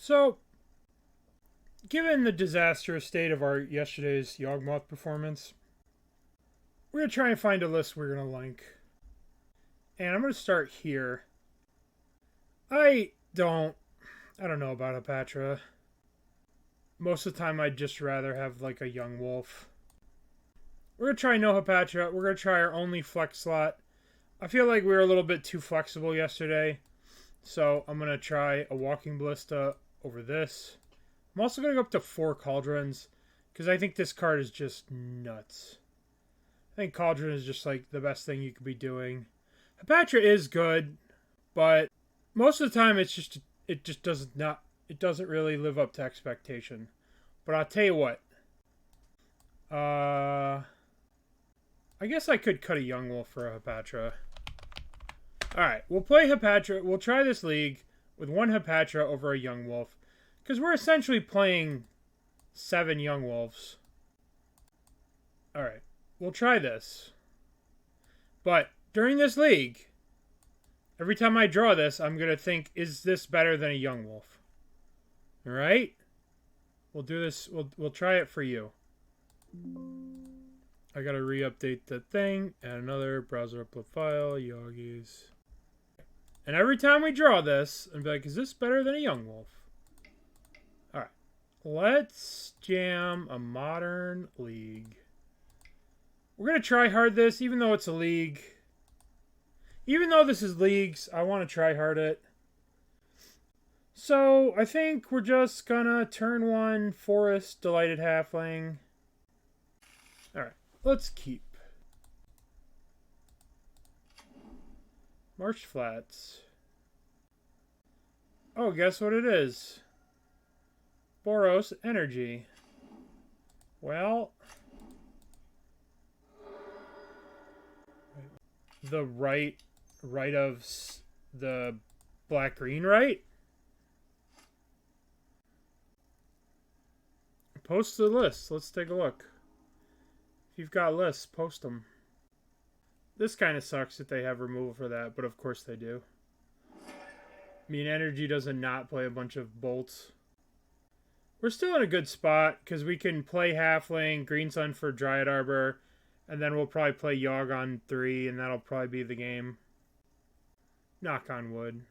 So, given the disastrous state of our yesterday's Yawgmoth performance, we're going to try and find a list we're going to link. And I'm going to start here. I don't know about Hapatra. Most of the time I'd just rather have like a young wolf. We're going to try no Hapatra. We're going to try our only flex slot. I feel like we were a little bit too flexible yesterday. So I'm going to try a Walking Ballista over this. I'm also going to go up to 4 Cauldrons, because I think this card is just nuts. I think Cauldron is just like the best thing you could be doing. Hapatra is good, but most of the time it just doesn't really live up to expectation. But I'll tell you what. I guess I could cut a young wolf for a Hapatra. Alright, we'll play Hapatra. We'll try this league with 1 Hapatra over a young wolf. Because we're essentially playing 7 young wolves. Alright, we'll try this. But during this league, every time I draw this, I'm going to think, is this better than a young wolf? Alright? We'll do this. We'll try it for you. I got to re-update the thing. Add another browser upload file. Yogis. And every time we draw this, I'm like, is this better than a young wolf? Alright. Let's jam a modern league. We're going to try hard this, even though it's a league. Even though this is leagues, I want to try hard it. So, I think we're just going to turn 1 Forest Delighted Halfling. Alright, let's keep. Marsh Flats. Oh, guess what it is? Boros Energy. Well, the right of the black-green right? Post the list. Let's take a look. If you've got lists, post them. This kind of sucks that they have removal for that, but of course they do. I mean, energy doesn't not play a bunch of bolts. We're still in a good spot, because we can play Halfling, Green Sun for Dryad Arbor, and then we'll probably play Yawg on 3, and that'll probably be the game. Knock on wood.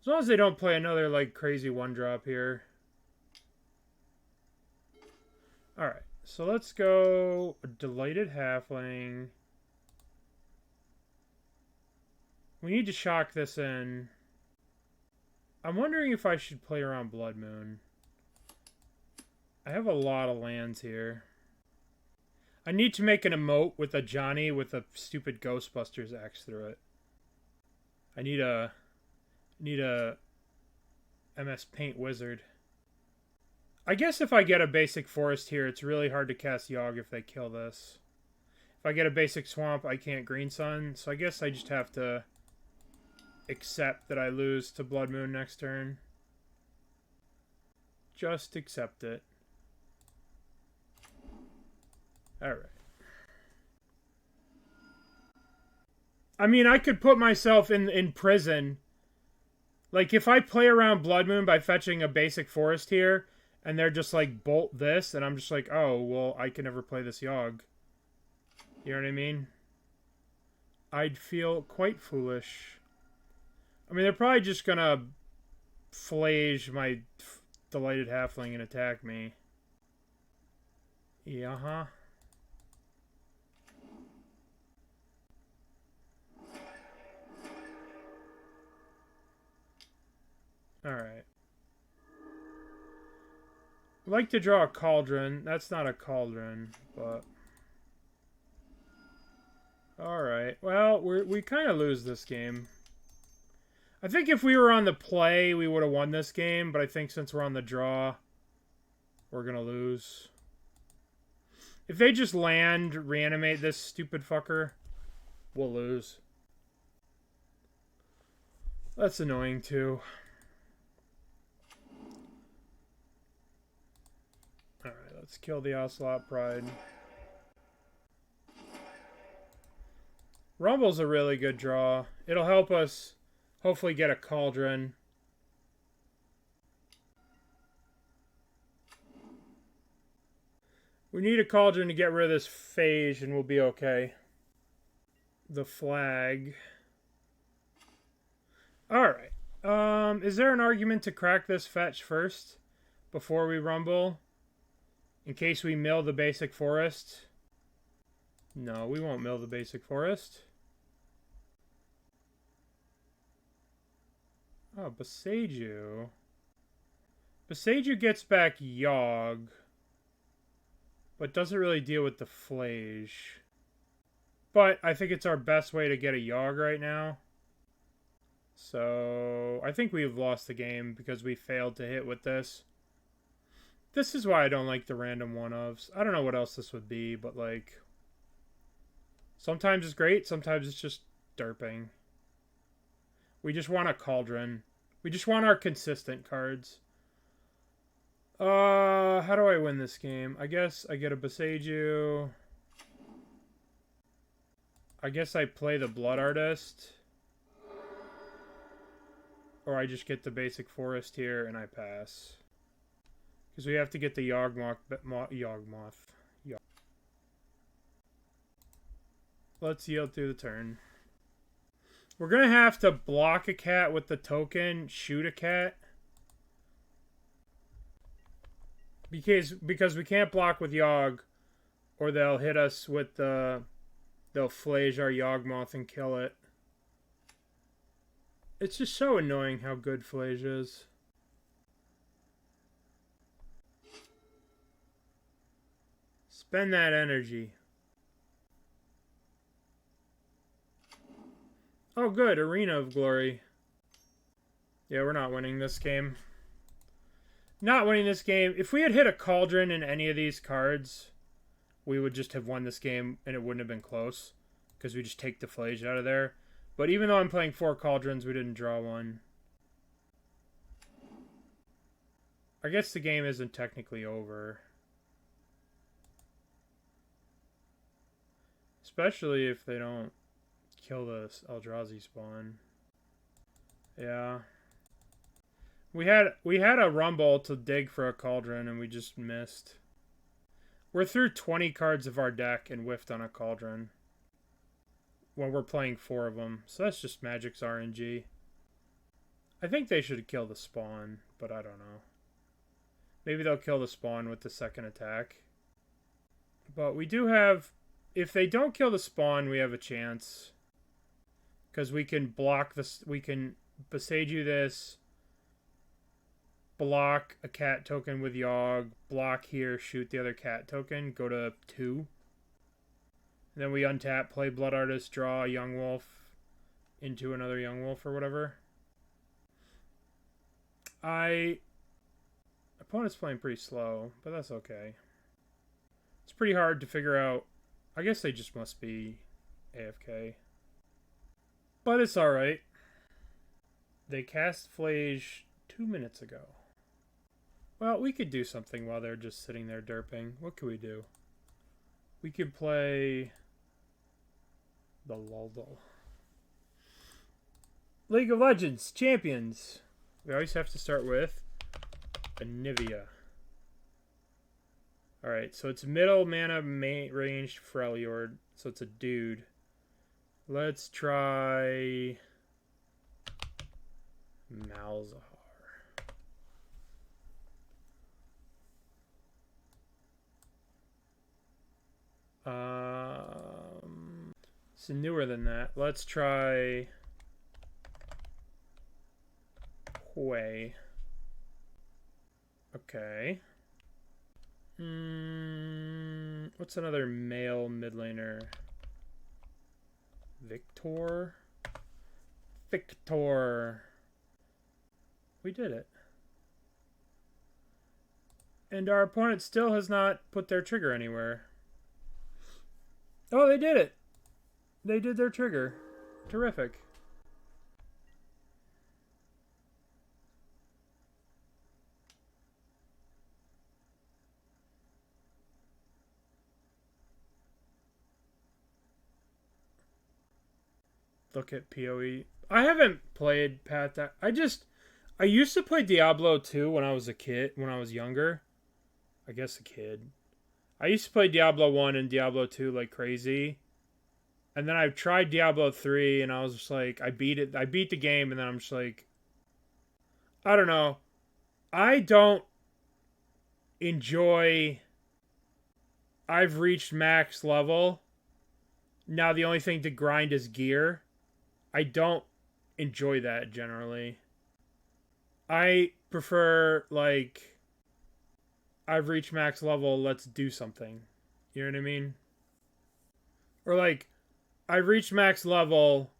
As long as they don't play another, like, crazy 1-drop here. Alright. So let's go a Delighted Halfling. We need to shock this in. I'm wondering if I should play around Blood Moon. I have a lot of lands here. I need to make an emote with a Johnny with a stupid Ghostbusters X through it. I need a MS Paint Wizard. I guess if I get a basic forest here, it's really hard to cast Yawg if they kill this. If I get a basic swamp, I can't Green Sun. So I guess I just have to accept that I lose to Blood Moon next turn. Just accept it. Alright. I mean, I could put myself in prison. Like, if I play around Blood Moon by fetching a basic forest here, and they're just like, bolt this, and I'm just like, oh, well, I can never play this Yawg. You know what I mean? I'd feel quite foolish. I mean, they're probably just gonna flage my Delighted Halfling and attack me. Yeah, Alright. I'd like to draw a Cauldron. That's not a Cauldron, but... Alright. Well, we kind of lose this game. I think if we were on the play, we would have won this game, but I think since we're on the draw, we're going to lose. If they just land, reanimate this stupid fucker, we'll lose. That's annoying, too. Alright, let's kill the Ocelot Pride. Rumble's a really good draw. It'll help us hopefully get a Cauldron. We need a Cauldron to get rid of this phage and we'll be okay. The flag. Alright. Is there an argument to crack this fetch first? Before we rumble? In case we mill the basic forest? No, we won't mill the basic forest. Oh, Boseiju. Boseiju gets back Yawg. But doesn't really deal with the Flage. But I think it's our best way to get a Yawg right now. So I think we've lost the game because we failed to hit with this. This is why I don't like the random one-ofs. I don't know what else this would be, but like... sometimes it's great, sometimes it's just derping. We just want a Cauldron. We just want our consistent cards. How do I win this game? I guess I get a Boseiju. I guess I play the Blood Artist. Or I just get the basic forest here and I pass. Because we have to get the Yawgmoth. Let's yield through the turn. We're going to have to block a cat with the token, shoot a cat. Because we can't block with Yawg, or they'll hit us with the... they'll flage our Yawgmoth and kill it. It's just so annoying how good flage is. Spend that energy. Oh good, Arena of Glory. Yeah, we're not winning this game. Not winning this game. If we had hit a Cauldron in any of these cards, we would just have won this game and it wouldn't have been close. Because we just take the Flage out of there. But even though I'm playing 4 Cauldrons, we didn't draw one. I guess the game isn't technically over. Especially if they don't kill this Eldrazi spawn. Yeah. We had a rumble to dig for a Cauldron and we just missed. We're through 20 cards of our deck and whiffed on a Cauldron. When we're playing 4 of them. So that's just Magic's RNG. I think they should kill the spawn, but I don't know. Maybe they'll kill the spawn with the second attack. But we do have... if they don't kill the spawn, we have a chance. Because we can block this... we can Boseiju this... block a cat token with Yawg, block here, shoot the other cat token, go to 2. And then we untap, play Blood Artist, draw a Young Wolf into another Young Wolf or whatever. Opponent's playing pretty slow, but that's okay. It's pretty hard to figure out. I guess they just must be AFK. But it's alright. They cast Flage 2 minutes ago. Well, we could do something while they're just sitting there derping. What could we do? We could play the Luldle. League of Legends Champions. We always have to start with Anivia. Alright, so it's middle mana ranged Freljord. So it's a dude. Let's try Malzahar. It's newer than that. Let's try Hui. Okay. What's another male mid laner? Victor. We did it. And our opponent still has not put their trigger anywhere. Oh, they did it. They did their trigger. Terrific. Look at PoE. I haven't played Path. I used to play Diablo 2 when I was a kid, when I was younger. I guess a kid. I used to play Diablo 1 and Diablo 2 like crazy. And then I tried Diablo 3 and I was just like, I beat it. I beat the game and then I'm just like, I don't know. I don't enjoy... I've reached max level. Now the only thing to grind is gear. I don't enjoy that generally. I prefer, like, I've reached max level, let's do something. You know what I mean? Or like, I've reached max level,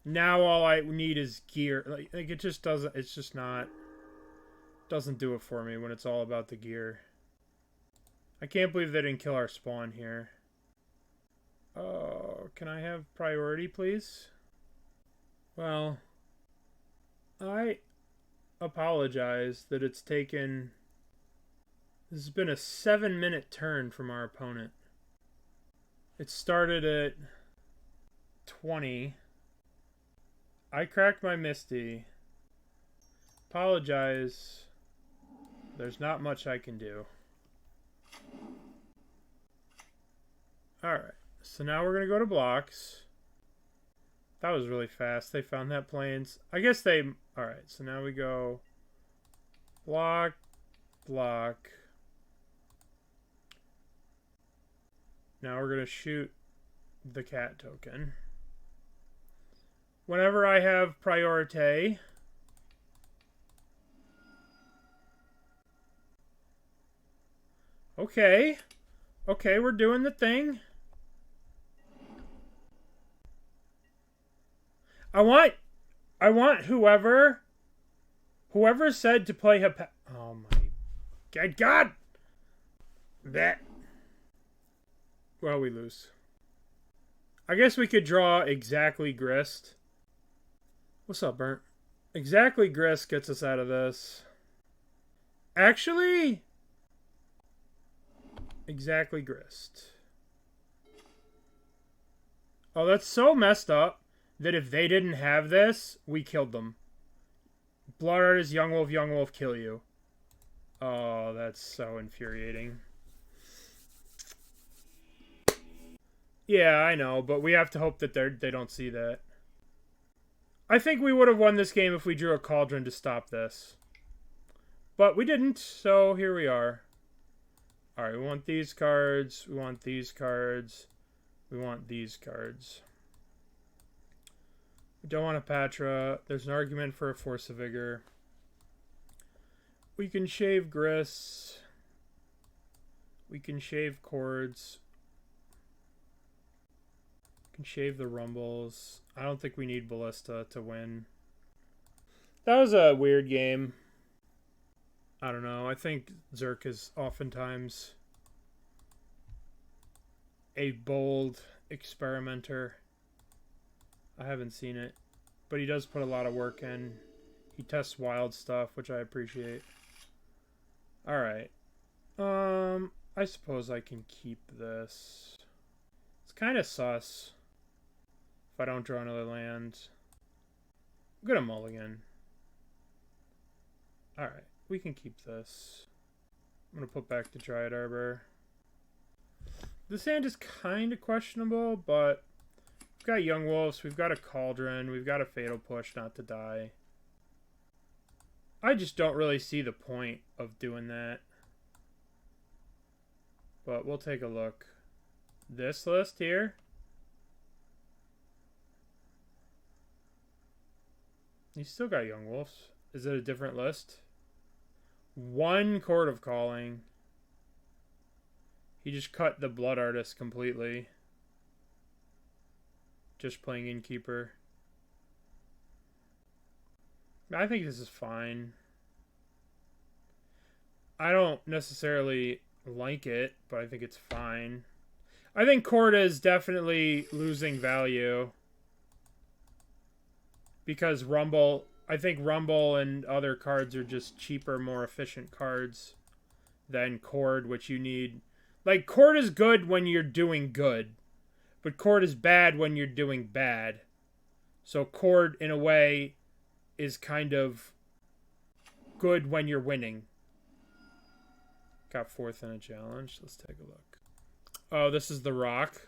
now all I need is gear. Like it just doesn't, it's just not, doesn't do it for me when it's all about the gear. I can't believe they didn't kill our spawn here. Oh, can I have priority, please? Well, I apologize that it's taken... This has been a 7-minute turn from our opponent. It started at 20. I cracked my Misty. Apologize. There's not much I can do. Alright, so now we're going to go to blocks. That was really fast. They found that plains. I guess they... Alright, so now we go... Block. Block. Now we're going to shoot the cat token. Whenever I have priority... Okay. Okay, we're doing the thing. I want whoever said to play Hapatra. Oh my God. That. Well, we lose. I guess we could draw exactly Grist. What's up, Burnt? Exactly Grist gets us out of this. Actually, exactly Grist. Oh, that's so messed up that if they didn't have this, we killed them. Blood Artist, Young Wolf, kill you. Oh, that's so infuriating. Yeah, I know, but we have to hope that they don't see that. I think we would have won this game if we drew a Cauldron to stop this. But we didn't, so here we are. Alright, we want these cards, we want these cards, we want these cards. We don't want a Hapatra. There's an argument for a Force of Vigor. We can shave Grist. We can shave Chords. We can shave the Rumbles. I don't think we need Ballista to win. That was a weird game. I don't know. I think Zerk is oftentimes a bold experimenter. I haven't seen it, but he does put a lot of work in. He tests wild stuff, which I appreciate. Alright. I suppose I can keep this. It's kind of sus if I don't draw another land. I'm gonna mulligan. Alright, we can keep this. I'm gonna put back the Dryad Arbor. This hand is kind of questionable, but we've got Young Wolves, we've got a Cauldron, we've got a Fatal Push not to die. I just don't really see the point of doing that. But we'll take a look. This list here. You still got Young Wolves. Is it a different list? One Chord of Calling. He just cut the Blood Artist completely. Just playing Innkeeper. I think this is fine. I don't necessarily like it, but I think it's fine. I think Chord is definitely losing value. Because Rumble... I think Rumble and other cards are just cheaper, more efficient cards than Chord, which you need... Like, Chord is good when you're doing good. But Chord is bad when you're doing bad. So Chord, in a way, is kind of good when you're winning. Got 4th in a challenge. Let's take a look. Oh, this is the rock.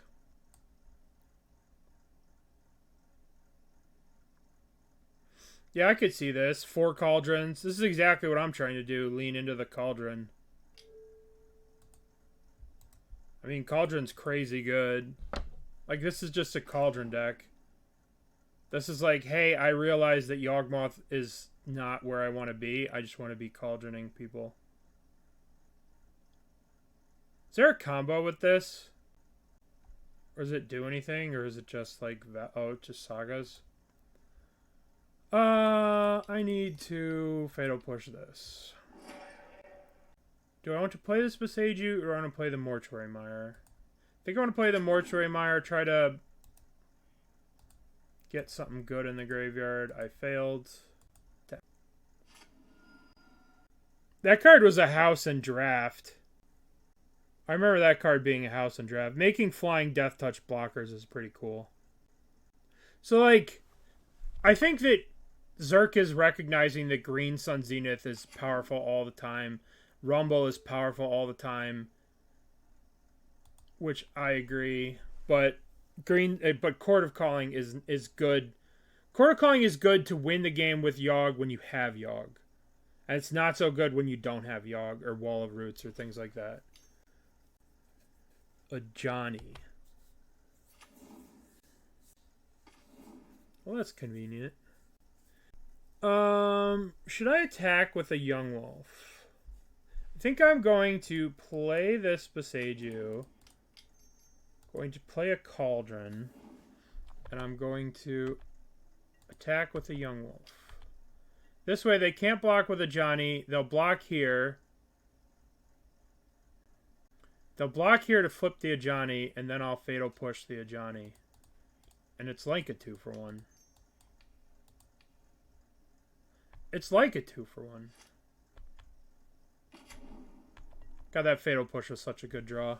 Yeah, I could see this. 4 cauldrons. This is exactly what I'm trying to do. Lean into the cauldron. I mean, cauldron's crazy good. Like, this is just a cauldron deck. This is like, hey, I realize that Yawgmoth is not where I want to be. I just want to be cauldroning people. Is there a combo with this? Or does it do anything? Or is it just like, oh, just sagas? I need to Fatal Push this. Do I want to play this Boseiju or I want to play the Mortuary Mire? I think I want to play the Mortuary Mire, try to get something good in the graveyard. I failed. That card was a house and draft. I remember that card being a house and draft. Making flying Death Touch blockers is pretty cool. So, like, I think that Zerk is recognizing that Green Sun Zenith is powerful all the time. Rumble is powerful all the time. Which I agree. But Chord of Calling is good. Chord of Calling is good to win the game with Yawg when you have Yawg. And it's not so good when you don't have Yawg or Wall of Roots or things like that. A Johnny. Well, that's convenient. Should I attack with a Young Wolf? I think I'm going to play this Boseiju. Going to play a Cauldron. And I'm going to attack with a Young Wolf. This way they can't block with a Johnny. They'll block here. They'll block here to flip the Ajani, and then I'll Fatal Push the Ajani. And it's like a 2-for-1. It's like a 2-for-1. God, that Fatal Push was such a good draw.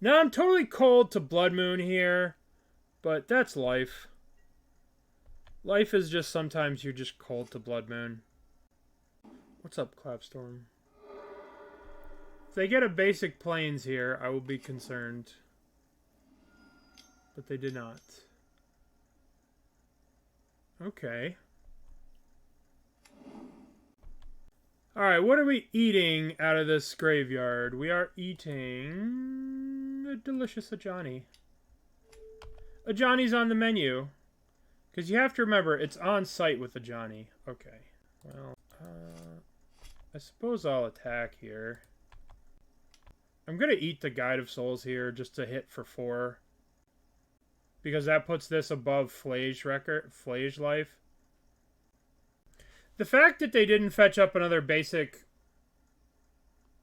Now I'm totally cold to Blood Moon here, but that's life. Life is just sometimes you're just cold to Blood Moon. What's up, Clapstorm? If they get a basic Plains here, I will be concerned. But they did not. Okay. Alright, what are we eating out of this graveyard? We are eating a delicious Ajani. Ajani's on the menu. Because you have to remember, it's on site with Ajani. Okay. Well, I suppose I'll attack here. I'm going to eat the Guide of Souls here just to hit for 4. Because that puts this above Flage life. The fact that they didn't fetch up another basic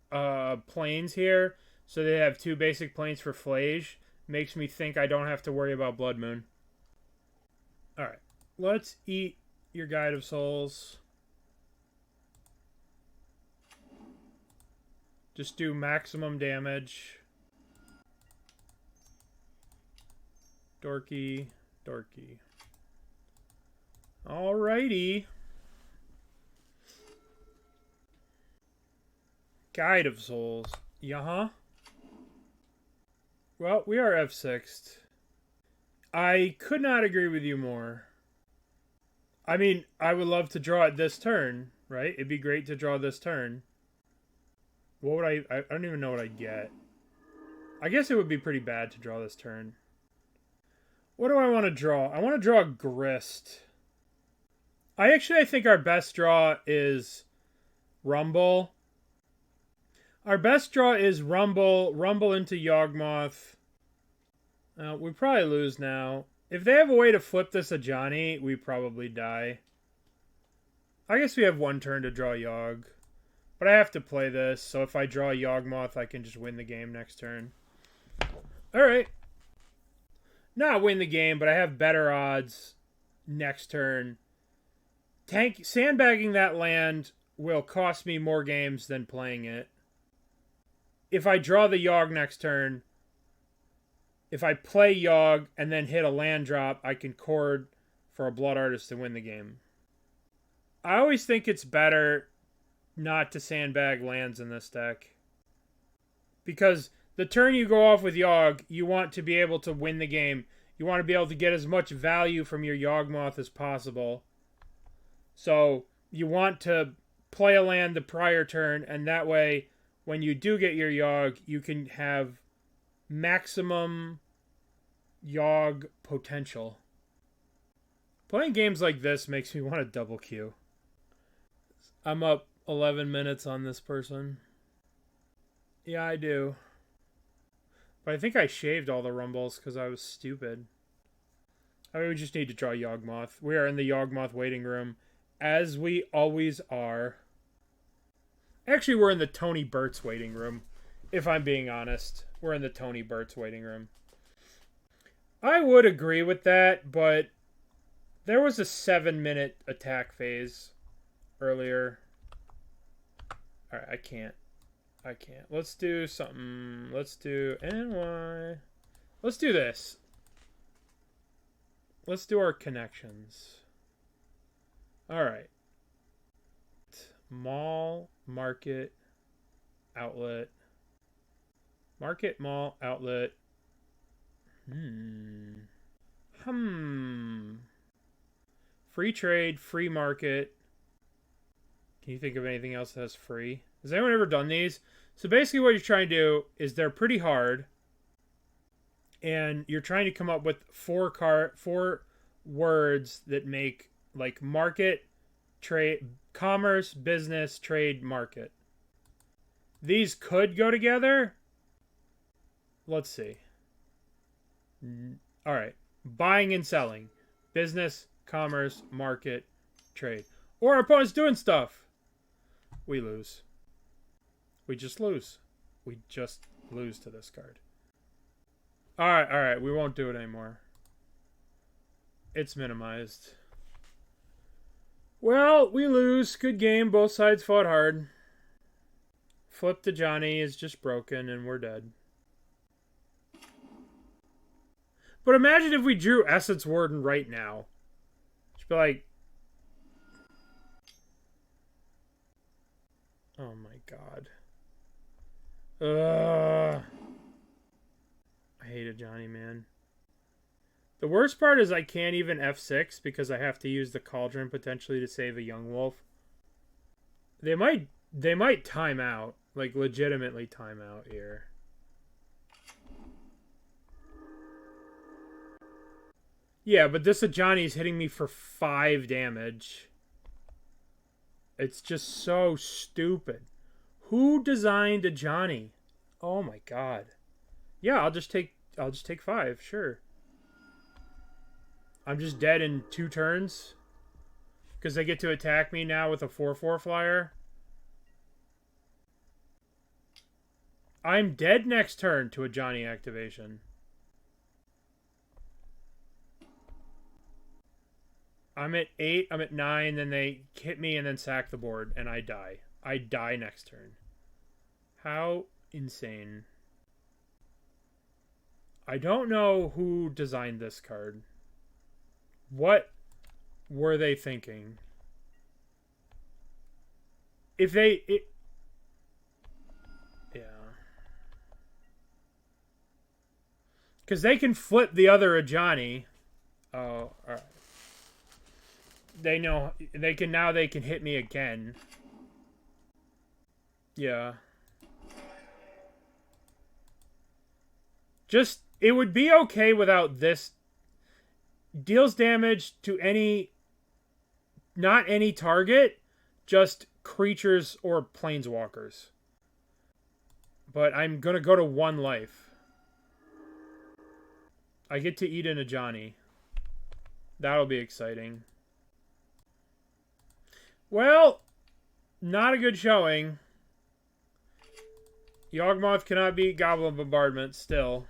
plains here, so they have 2 basic plains for Flage, makes me think I don't have to worry about Blood Moon. Alright, let's eat your Guide of Souls. Just do maximum damage. Dorky, dorky. Alrighty. Guide of Souls. Yeah. Well, we are F6'd. I could not agree with you more. I mean, I would love to draw it this turn, right? It'd be great to draw this turn. What would I don't even know what I'd get. I guess it would be pretty bad to draw this turn. What do I want to draw? I want to draw Grist. I think our best draw is Rumble. Our best draw is Rumble into Yawgmoth. We probably lose now. If they have a way to flip this Ajani, we probably die. I guess we have 1 turn to draw Yawg. But I have to play this, so if I draw Yawgmoth, I can just win the game next turn. Alright. Not win the game, but I have better odds next turn. Sandbagging that land will cost me more games than playing it. If I draw the Yawg next turn, if I play Yawg and then hit a land drop, I can Chord for a Blood Artist to win the game. I always think it's better not to sandbag lands in this deck. Because the turn you go off with Yawg, you want to be able to win the game. You want to be able to get as much value from your Yawgmoth as possible. So you want to play a land the prior turn, and that way, when you do get your Yawg, you can have maximum Yawg potential. Playing games like this makes me want to double queue. I'm up 11 minutes on this person. Yeah, I do. But I think I shaved all the rumbles because I was stupid. I mean, we just need to draw Yawgmoth. We are in the Yawgmoth waiting room, as we always are. Actually, we're in the Tony Burt's waiting room, if I'm being honest. We're in the Tony Burt's waiting room. I would agree with that, but there was a 7-minute attack phase earlier. Alright, I can't. Let's do something. Let's do NY. Let's do this. Let's do our connections. Alright. Mall, market, outlet. Market, mall, outlet. Free trade, free market. Can you think of anything else that has free? Has anyone ever done these? So basically what you're trying to do is they're pretty hard. And you're trying to come up with four words that make like market, trade, commerce, business, trade, market. These could go together. Let's see. All right. Buying and selling. Business, commerce, market, trade. Or our opponent's doing stuff. We lose. We just lose. We just lose to this card. Alright. We won't do it anymore. It's minimized. Well, we lose. Good game. Both sides fought hard. Flip to Johnny is just broken and we're dead. But imagine if we drew Essence Warden right now. Just be like... Oh my god. I hated Johnny, man. The worst part is I can't even F6 because I have to use the Cauldron potentially to save a young wolf. They might time out. Like, legitimately time out here. Yeah, but this Ajani's hitting me for 5 damage. It's just so stupid. Who designed Ajani? Oh my god. Yeah, I'll just take 5, sure. I'm just dead in 2 turns. Because they get to attack me now with a 4/4 flyer. I'm dead next turn to a Ajani activation. I'm at 8, I'm at 9, then they hit me and then sack the board, and I die. I die next turn. How insane. I don't know who designed this card. What were they thinking? If they... yeah. Because they can flip the other Ajani. Oh, alright. They know... They can hit me again. Yeah. Just... It would be okay without this. Deals damage to any... Not any target. Just creatures or planeswalkers. But I'm going to go to 1 life. I get to eat an Ajani. That'll be exciting. Well, not a good showing. Yawgmoth cannot beat Goblin Bombardment still.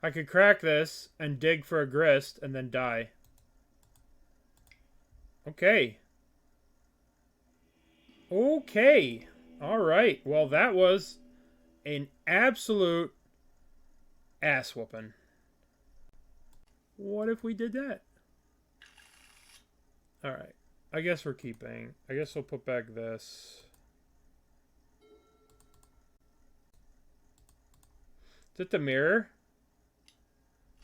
I could crack this and dig for a Grist and then die. Okay. Okay. Alright. Well, that was an absolute ass whooping. What if we did that? Alright. I guess we're keeping. I guess we'll put back this. Is it the mirror?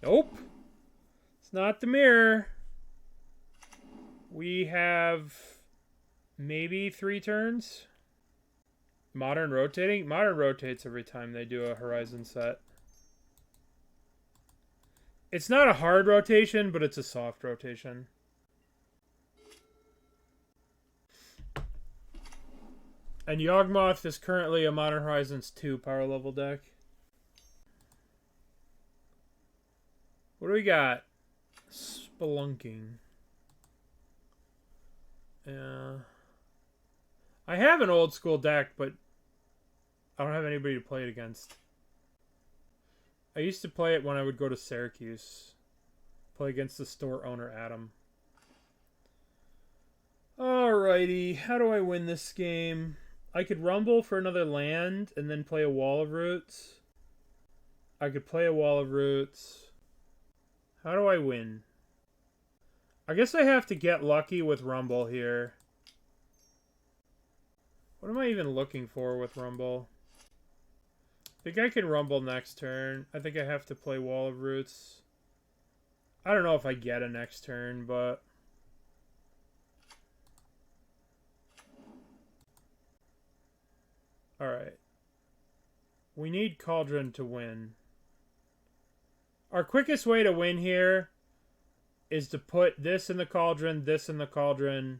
Nope. It's not the mirror. We have maybe 3 turns. Modern rotating? Modern rotates every time they do a Horizon set. It's not a hard rotation, but it's a soft rotation. And Yawgmoth is currently a Modern Horizons 2 power level deck. What do we got? Spelunking. Yeah. I have an old school deck, but I don't have anybody to play it against. I used to play it when I would go to Syracuse. Play against the store owner, Adam. Alrighty, how do I win this game? I could rumble for another land and then play a Wall of Roots. I could play a Wall of Roots. How do I win? I guess I have to get lucky with Rumble here. What am I even looking for with Rumble? I think I can Rumble next turn. I think I have to play Wall of Roots. I don't know if I get a next turn, but... Alright. We need Cauldron to win. Our quickest way to win here is to put this in the Cauldron, this in the Cauldron,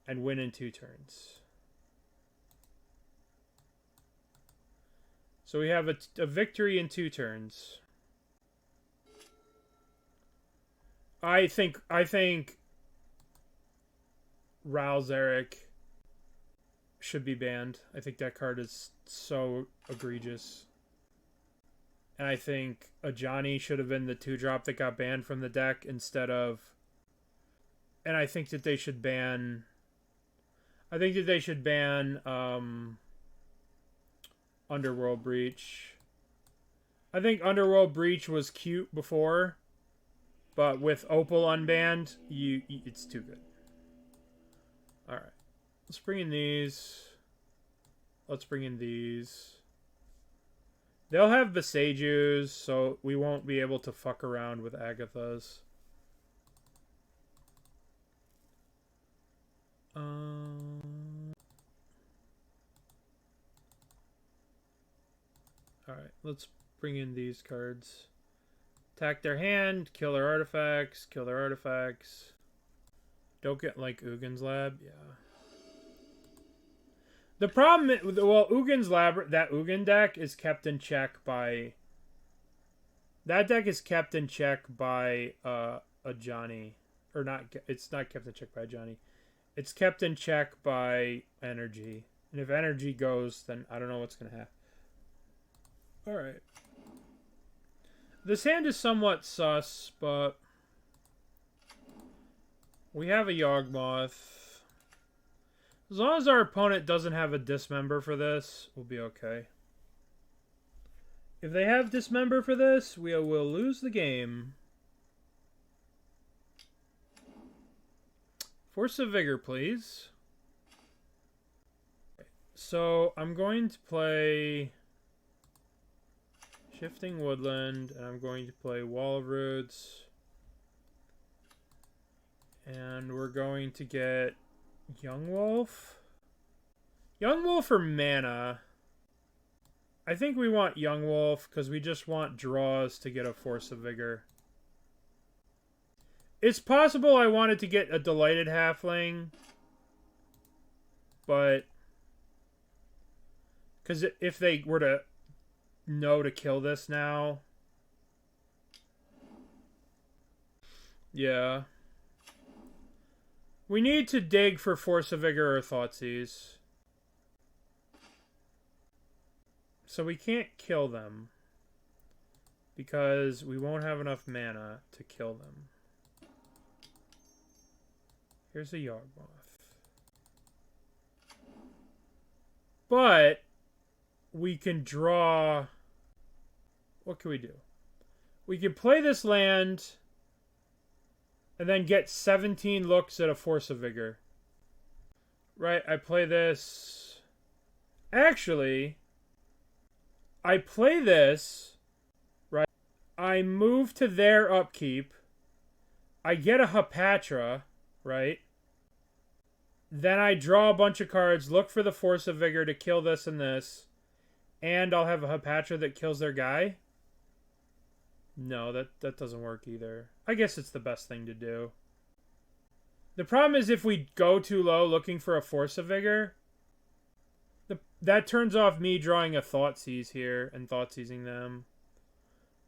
and win in 2 turns. So we have a victory in 2 turns. I think Ral Zarek should be banned. I think that card is so egregious. And I think Ajani should have been the 2-drop that got banned from the deck instead of... And I think that they should ban... Underworld Breach. I think Underworld Breach was cute before, but with Opal unbanned, it's too good. Alright. Let's bring in these. Let's bring in these. They'll have Boseijus, so we won't be able to fuck around with Agathas. Alright, let's bring in these cards. Attack their hand, kill their artifacts, kill their artifacts. Don't get like Ugin's Lab, yeah. The problem, well, Ugin's Lab, that Ugin deck is kept in check by... That deck is kept in check by Ajani. Or not, it's not kept in check by Ajani. It's kept in check by Energy. And if Energy goes, then I don't know what's going to happen. Alright. This hand is somewhat sus, but... We have a Yawgmoth. As long as our opponent doesn't have a Dismember for this, we'll be okay. If they have Dismember for this, we will lose the game. Force of Vigor, please. So, I'm going to play Shifting Woodland, and I'm going to play Wall of Roots. And we're going to get Young Wolf? Young Wolf or mana? I think we want Young Wolf because we just want draws to get a Force of Vigor. It's possible I wanted to get a Delighted Halfling, but because if they were to know to kill this now, yeah. We need to dig for Force of Vigor or Thoughtseize. So we can't kill them because we won't have enough mana to kill them. Here's a Yawgmoth. But we can draw... What can we do? We can play this land... and then get 17 looks at a Force of Vigor. Right, I play this... Actually, I play this, right? I move to their upkeep. I get a Hapatra, right? Then I draw a bunch of cards, look for the Force of Vigor to kill this and this, and I'll have a Hapatra that kills their guy. No, that doesn't work either. I guess it's the best thing to do. The problem is if we go too low looking for a Force of Vigor, that turns off me drawing a Thoughtseize here and Thoughtseizing them.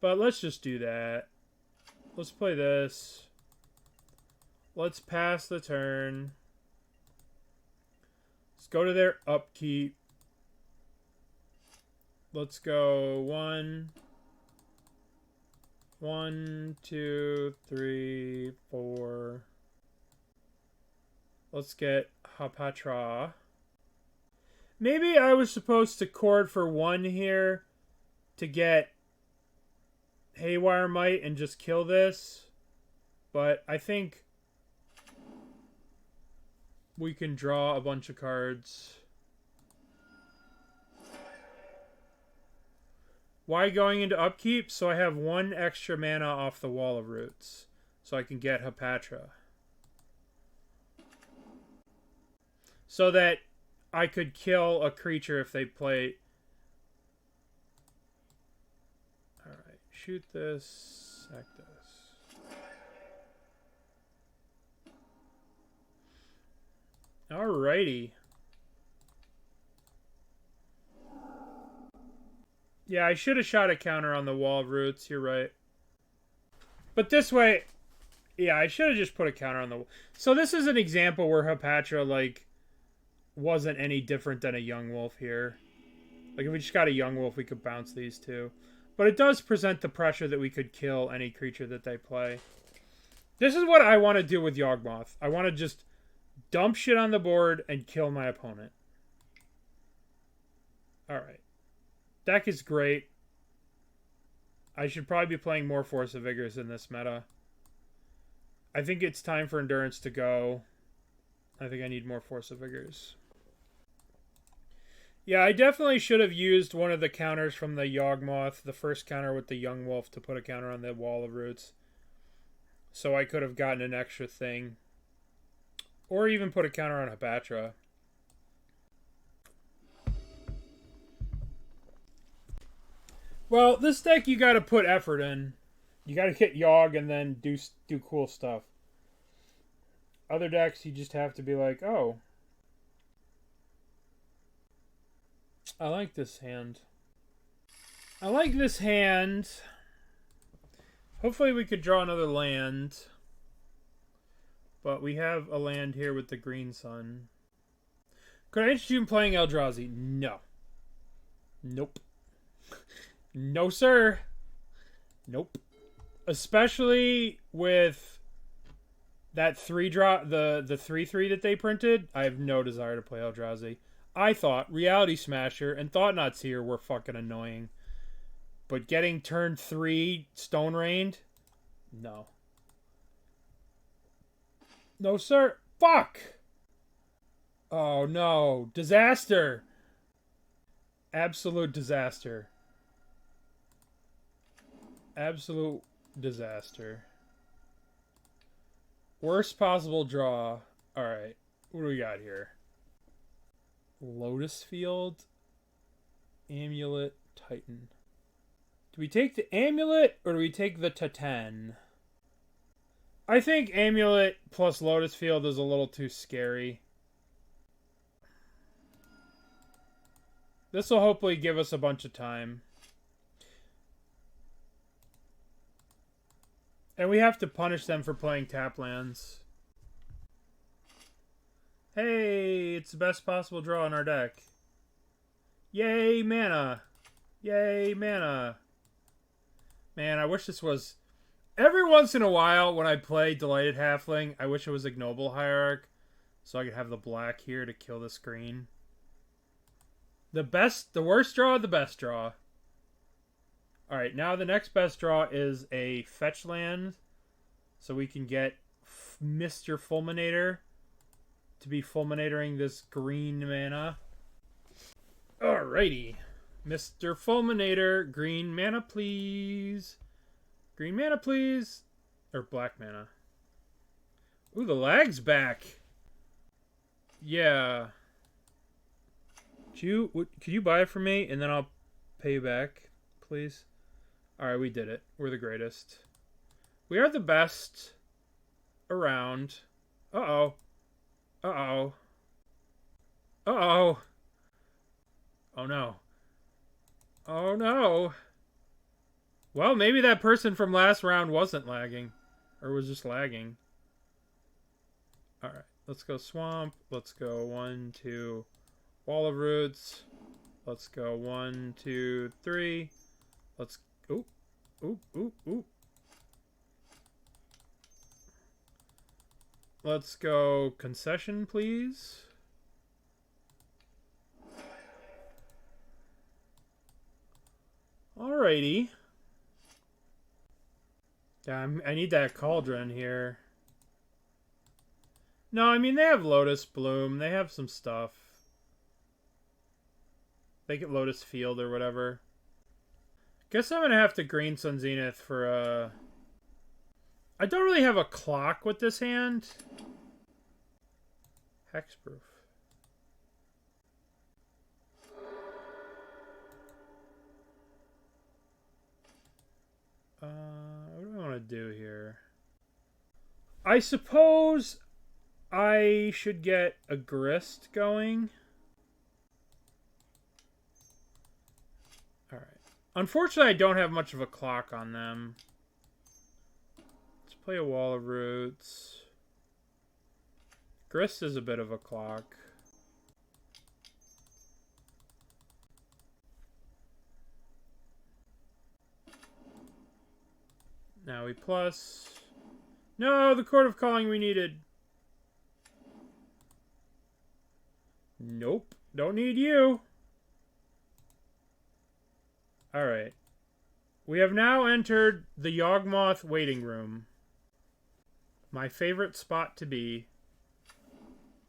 But let's just do that. Let's play this. Let's pass the turn. Let's go to their upkeep. Let's go 1, 2, 3, 4. Let's get Hapatra. Maybe I was supposed to chord for 1 here to get Haywire Mite and just kill this. But I think we can draw a bunch of cards. Why going into upkeep? So I have 1 extra mana off the Wall of Roots. So I can get Hapatra. So that I could kill a creature if they play... Alright, shoot this, sack this. Alrighty. Yeah, I should have shot a counter on the Wall of Roots, you're right. But this way, yeah, I should have just put a counter on the wall. So this is an example where Hapatra, like, wasn't any different than a Young Wolf here. Like, if we just got a Young Wolf, we could bounce these two. But it does present the pressure that we could kill any creature that they play. This is what I want to do with Yawgmoth. I want to just dump shit on the board and kill my opponent. Alright. Deck is great. I should probably be playing more Force of Vigors in this meta. I think it's time for Endurance to go. I think I need more Force of Vigors. Yeah, I definitely should have used one of the counters from the Yawgmoth, the first counter with the Young Wolf, to put a counter on the Wall of Roots. So I could have gotten an extra thing. Or even put a counter on Hapatra. Well, this deck you gotta put effort in. You gotta hit Yawg and then do cool stuff. Other decks, you just have to be like, oh, I like this hand. I like this hand. Hopefully we could draw another land. But we have a land here with the green sun. Could I interest you in playing Eldrazi? No. Nope. No, sir. Nope. Especially with that 3-drop, the 3/3 that they printed. I have no desire to play Eldrazi. I thought Reality Smasher and Thoughtseer were fucking annoying. But getting turn 3 Stone Rained? No. No, sir. Fuck! Oh, no. Disaster. Absolute disaster. Absolute disaster. Worst possible draw. Alright. What do we got here? Lotus Field. Amulet. Titan. Do we take the Amulet or do we take the Titan? I think Amulet plus Lotus Field is a little too scary. This will hopefully give us a bunch of time. And we have to punish them for playing tap lands. Hey, it's the best possible draw in our deck. Yay, mana. Yay, mana. Man, I wish this was... Every once in a while, when I play Delighted Halfling, I wish it was Ignoble Hierarch, so I could have the black here to kill this green. The worst draw, the best draw. Alright, now the next best draw is a fetch land, so we can get Mr. Fulminator to be fulminatoring this green mana. Alrighty. Mr. Fulminator, green mana please. Green mana please. Or black mana. Ooh, the lag's back. Yeah. Could you buy it for me and then I'll pay you back, please? Alright, we did it. We're the greatest. We are the best around. Uh-oh. Uh-oh. Uh-oh. Oh no. Oh no. Well, maybe that person from last round wasn't lagging. Or was just lagging. Alright, let's go swamp. Let's go 1, 2, wall of roots. Let's go 1, 2, 3. Let's... Oop. Oop, oop, oop. Let's go concession, please. Alrighty. Yeah, I need that cauldron here. No, I mean, they have Lotus Bloom. They have some stuff. They get Lotus Field or whatever. Guess I'm gonna have to green Sun Zenith for a... I don't really have a clock with this hand. Hexproof. What do I want to do here? I suppose I should get a Grist going. Alright. Unfortunately, I don't have much of a clock on them. Let's play a Wall of Roots. Grist is a bit of a clock. Now we plus... No, the Chord of Calling we needed. Nope. Don't need you. Alright. We have now entered the Yawgmoth waiting room. My favorite spot to be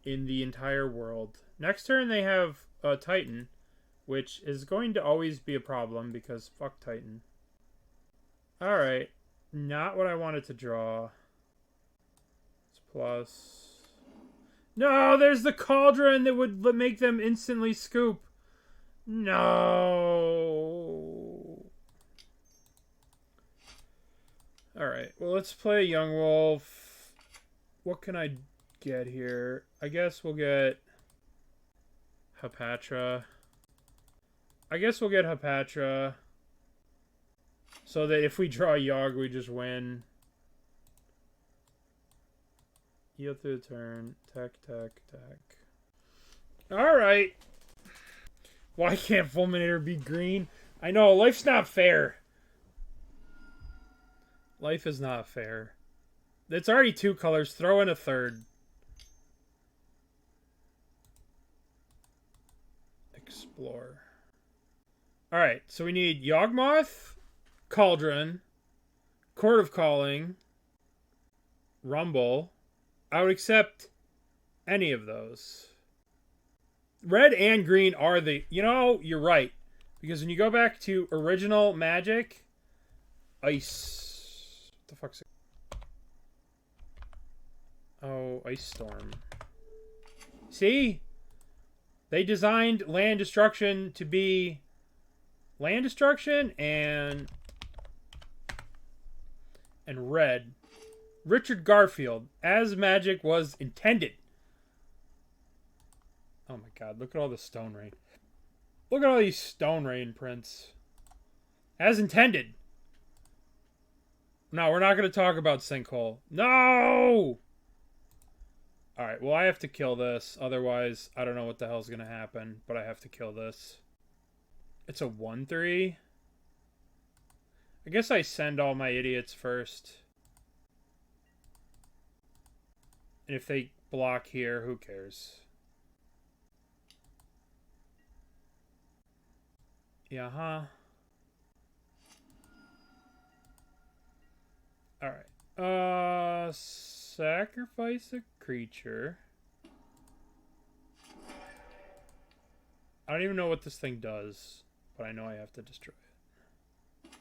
in the entire world. Next turn they have a Titan, which is going to always be a problem because fuck Titan. Alright. Not what I wanted to draw. It's plus. No, there's the Cauldron that would make them instantly scoop. No. Alright, well, let's play Young Wolf. What can I get here? I guess we'll get Hapatra. So that if we draw Yawg, we just win. Yield through the turn. Tech. Alright. Why can't Fulminator be green? I know, life's not fair. Life is not fair. It's already 2 colors. Throw in a third. Explore. Alright, so we need Yawgmoth, Cauldron, Chord of Calling, Rumble. I would accept any of those. Red and green are the... You know, you're right. Because when you go back to original Magic, Ice... What the fuck's it? Oh, Ice Storm. See? They designed land destruction to be land destruction and red. Richard Garfield, as Magic was intended. Oh my god, look at all the Stone Rain. Look at all these Stone Rain prints. As intended. No, we're not going to talk about Sinkhole. No! Alright, well, I have to kill this. Otherwise, I don't know what the hell's going to happen. But I have to kill this. It's a 1/3. I guess I send all my idiots first. And if they block here, who cares? Yeah, huh? Alright. sacrifice a creature. I don't even know what this thing does, but I know I have to destroy it.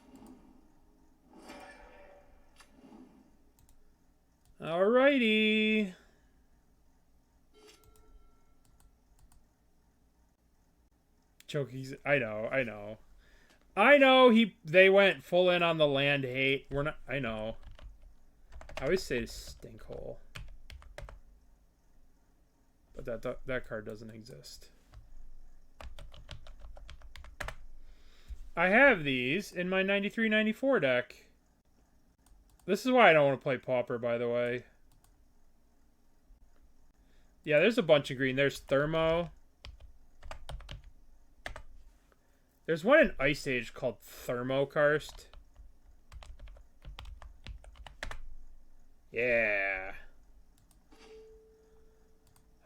Alrighty. Chokies. I know. They went full in on the land hate. We're not. I know. I always say stinkhole, but that card doesn't exist. I have these in my 93-94 deck. This is why I don't want to play Pauper, by the way. Yeah, there's a bunch of green. There's Thermo. There's one in Ice Age called Thermokarst. Yeah.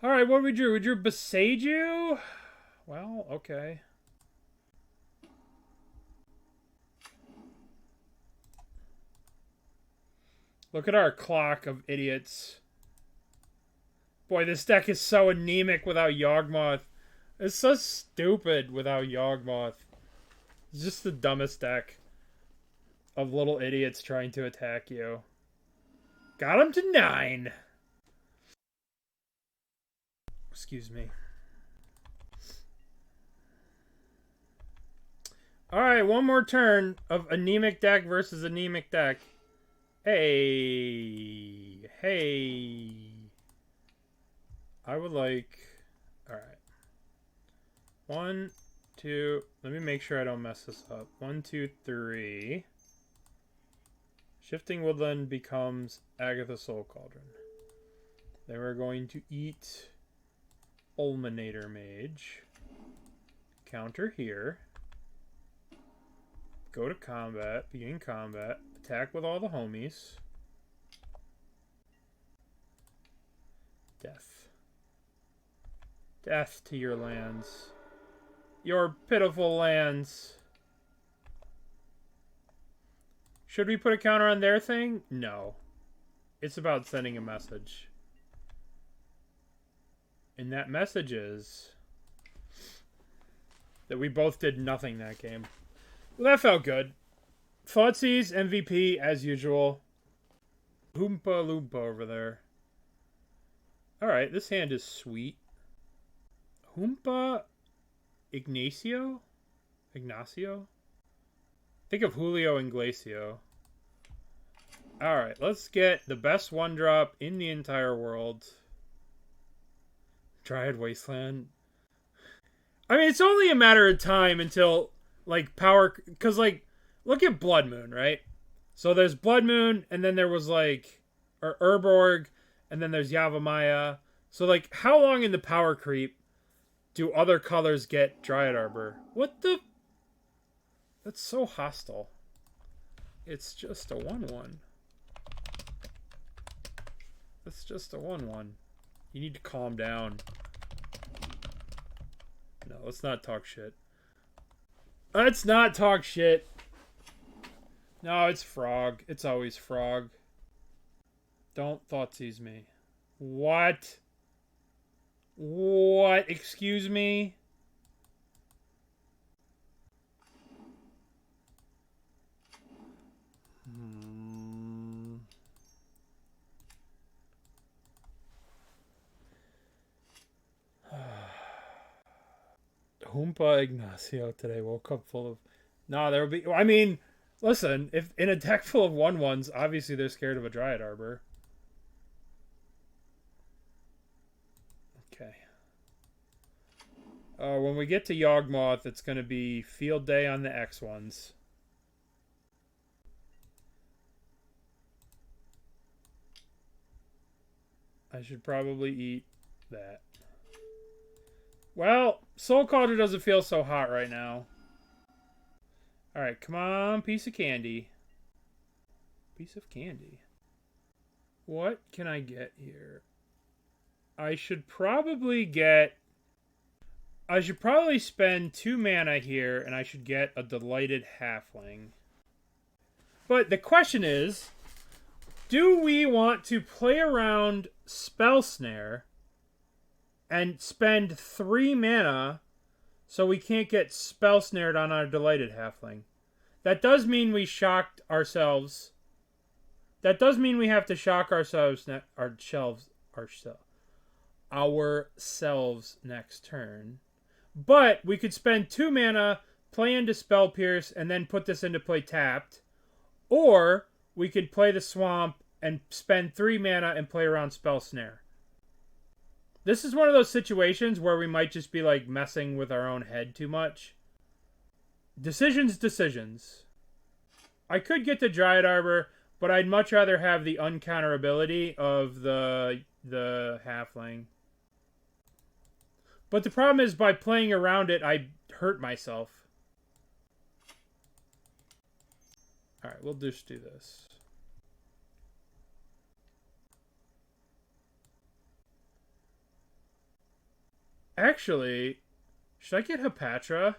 Alright, what we drew? We drew Boseiju? Well, okay. Look at our clock of idiots. Boy, this deck is so anemic without Yawgmoth. It's so stupid without Yawgmoth. It's just the dumbest deck of little idiots trying to attack you. Got him to 9. Excuse me. Alright, one more turn of anemic deck versus anemic deck. Hey. I would like... Alright. 1, 2... Let me make sure I don't mess this up. 1, 2, 3... Shifting Woodland becomes Agatha Soul Cauldron. Then we're going to eat Fulminator Mage. Counter here. Go to combat. Begin combat. Attack with all the homies. Death. Death to your lands. Your pitiful lands. Should we put a counter on their thing? No. It's about sending a message. And that message is that we both did nothing that game. Well, that felt good. Thoughtseize, MVP, as usual. Oompa Loompa over there. Alright, this hand is sweet. Oompa Ignacio? Think of Julio Iglesias. Alright, let's get the best 1-drop in the entire world. Dryad Wasteland. I mean, it's only a matter of time until, like, power... Because, like, look at Blood Moon, right? So there's Blood Moon, and then there was, like... Or Urborg, and then there's Yavimaya. So, like, how long in the power creep do other colors get Dryad Arbor? What the... That's so hostile. It's just a 1-1. That's just a 1-1. You need to calm down. No, let's not talk shit. Let's not talk shit. No, it's Frog. It's always Frog. Don't Thoughtseize me. What? What? Excuse me? Oompa Ignacio today woke up full of... Nah, there will be... I mean, listen, if in a deck full of 1-1s, obviously they're scared of a Dryad Arbor. Okay. When we get to Yawgmoth, it's going to be field day on the X-ones. I should probably eat that. Well, Soul Cauldron doesn't feel so hot right now. Alright, come on, piece of candy. Piece of candy. What can I get here? I should probably spend 2 mana here, and I should get a Delighted Halfling. But the question is, Do we want to play around Spell Snare and spend 3 mana so we can't get Spell Snared on our Delighted Halfling? That does mean we shocked ourselves. That does mean we have to shock ourselves next turn. But we could spend 2 mana, play into Spell Pierce, and then put this into play tapped. Or we could play the Swamp and spend 3 mana and play around Spell Snare. This is one of those situations where we might just be like messing with our own head too much. Decisions. I could get the Dryad Arbor, but I'd much rather have the uncounterability of the Halfling. But the problem is, by playing around it, I hurt myself. Alright, we'll just do this. Actually, should I get Hapatra?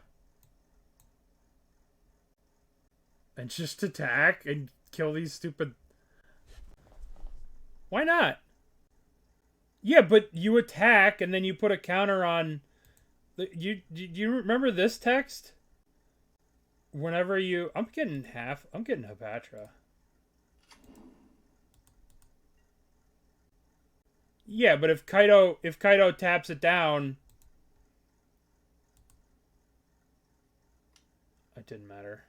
And just attack and kill these stupid... Why not? Yeah, but you attack and then you put a counter on... You remember this text? Whenever you... I'm getting Hapatra. Yeah, but if Kaito taps it down... It didn't matter.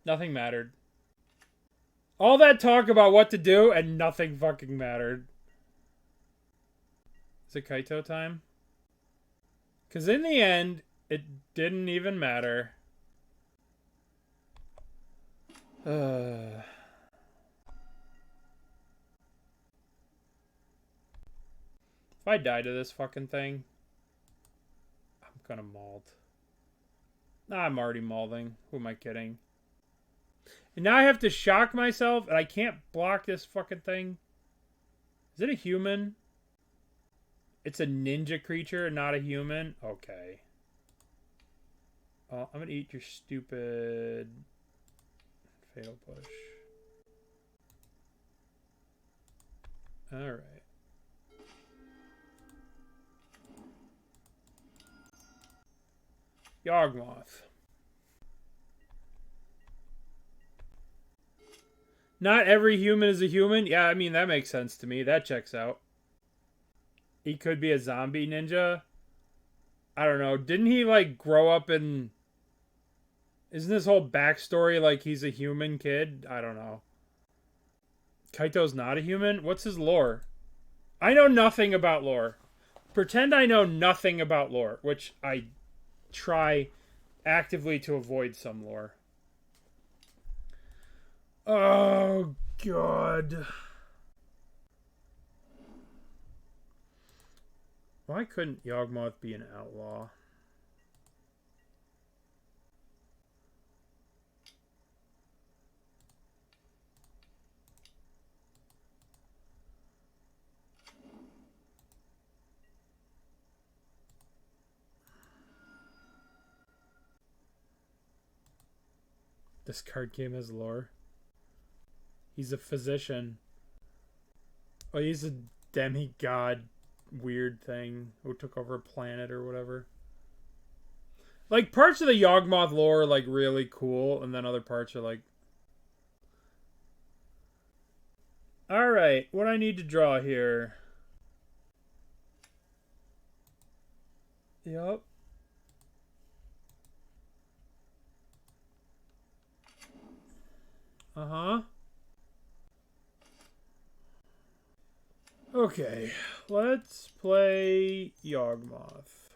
Nothing mattered. All that talk about what to do and nothing fucking mattered. Is it Kaito time? Because in the end, it didn't even matter. If I die to this fucking thing, I'm gonna malt. Nah, I'm already malding. Who am I kidding? And now I have to shock myself, and I can't block this fucking thing. Is it a human? It's a ninja creature, not a human? Okay. I'm gonna eat your stupid Fatal Push. Alright. Yawgmoth. Not every human is a human? Yeah, I mean, that makes sense to me. That checks out. He could be a zombie ninja. I don't know. Didn't he, like, grow up in... Isn't this whole backstory like he's a human kid? I don't know. Kaito's not a human? What's his lore? I know nothing about lore. Pretend I know nothing about lore, which I try actively to avoid some lore. Oh, God. Why couldn't Yawgmoth be an outlaw? This card game has lore. He's a physician. Oh, he's a demigod weird thing who took over a planet or whatever. Like, parts of the Yawgmoth lore are, like, really cool, and then other parts are, like... Alright, what I need to draw here... Yup. Uh-huh. Okay, let's play Yawgmoth.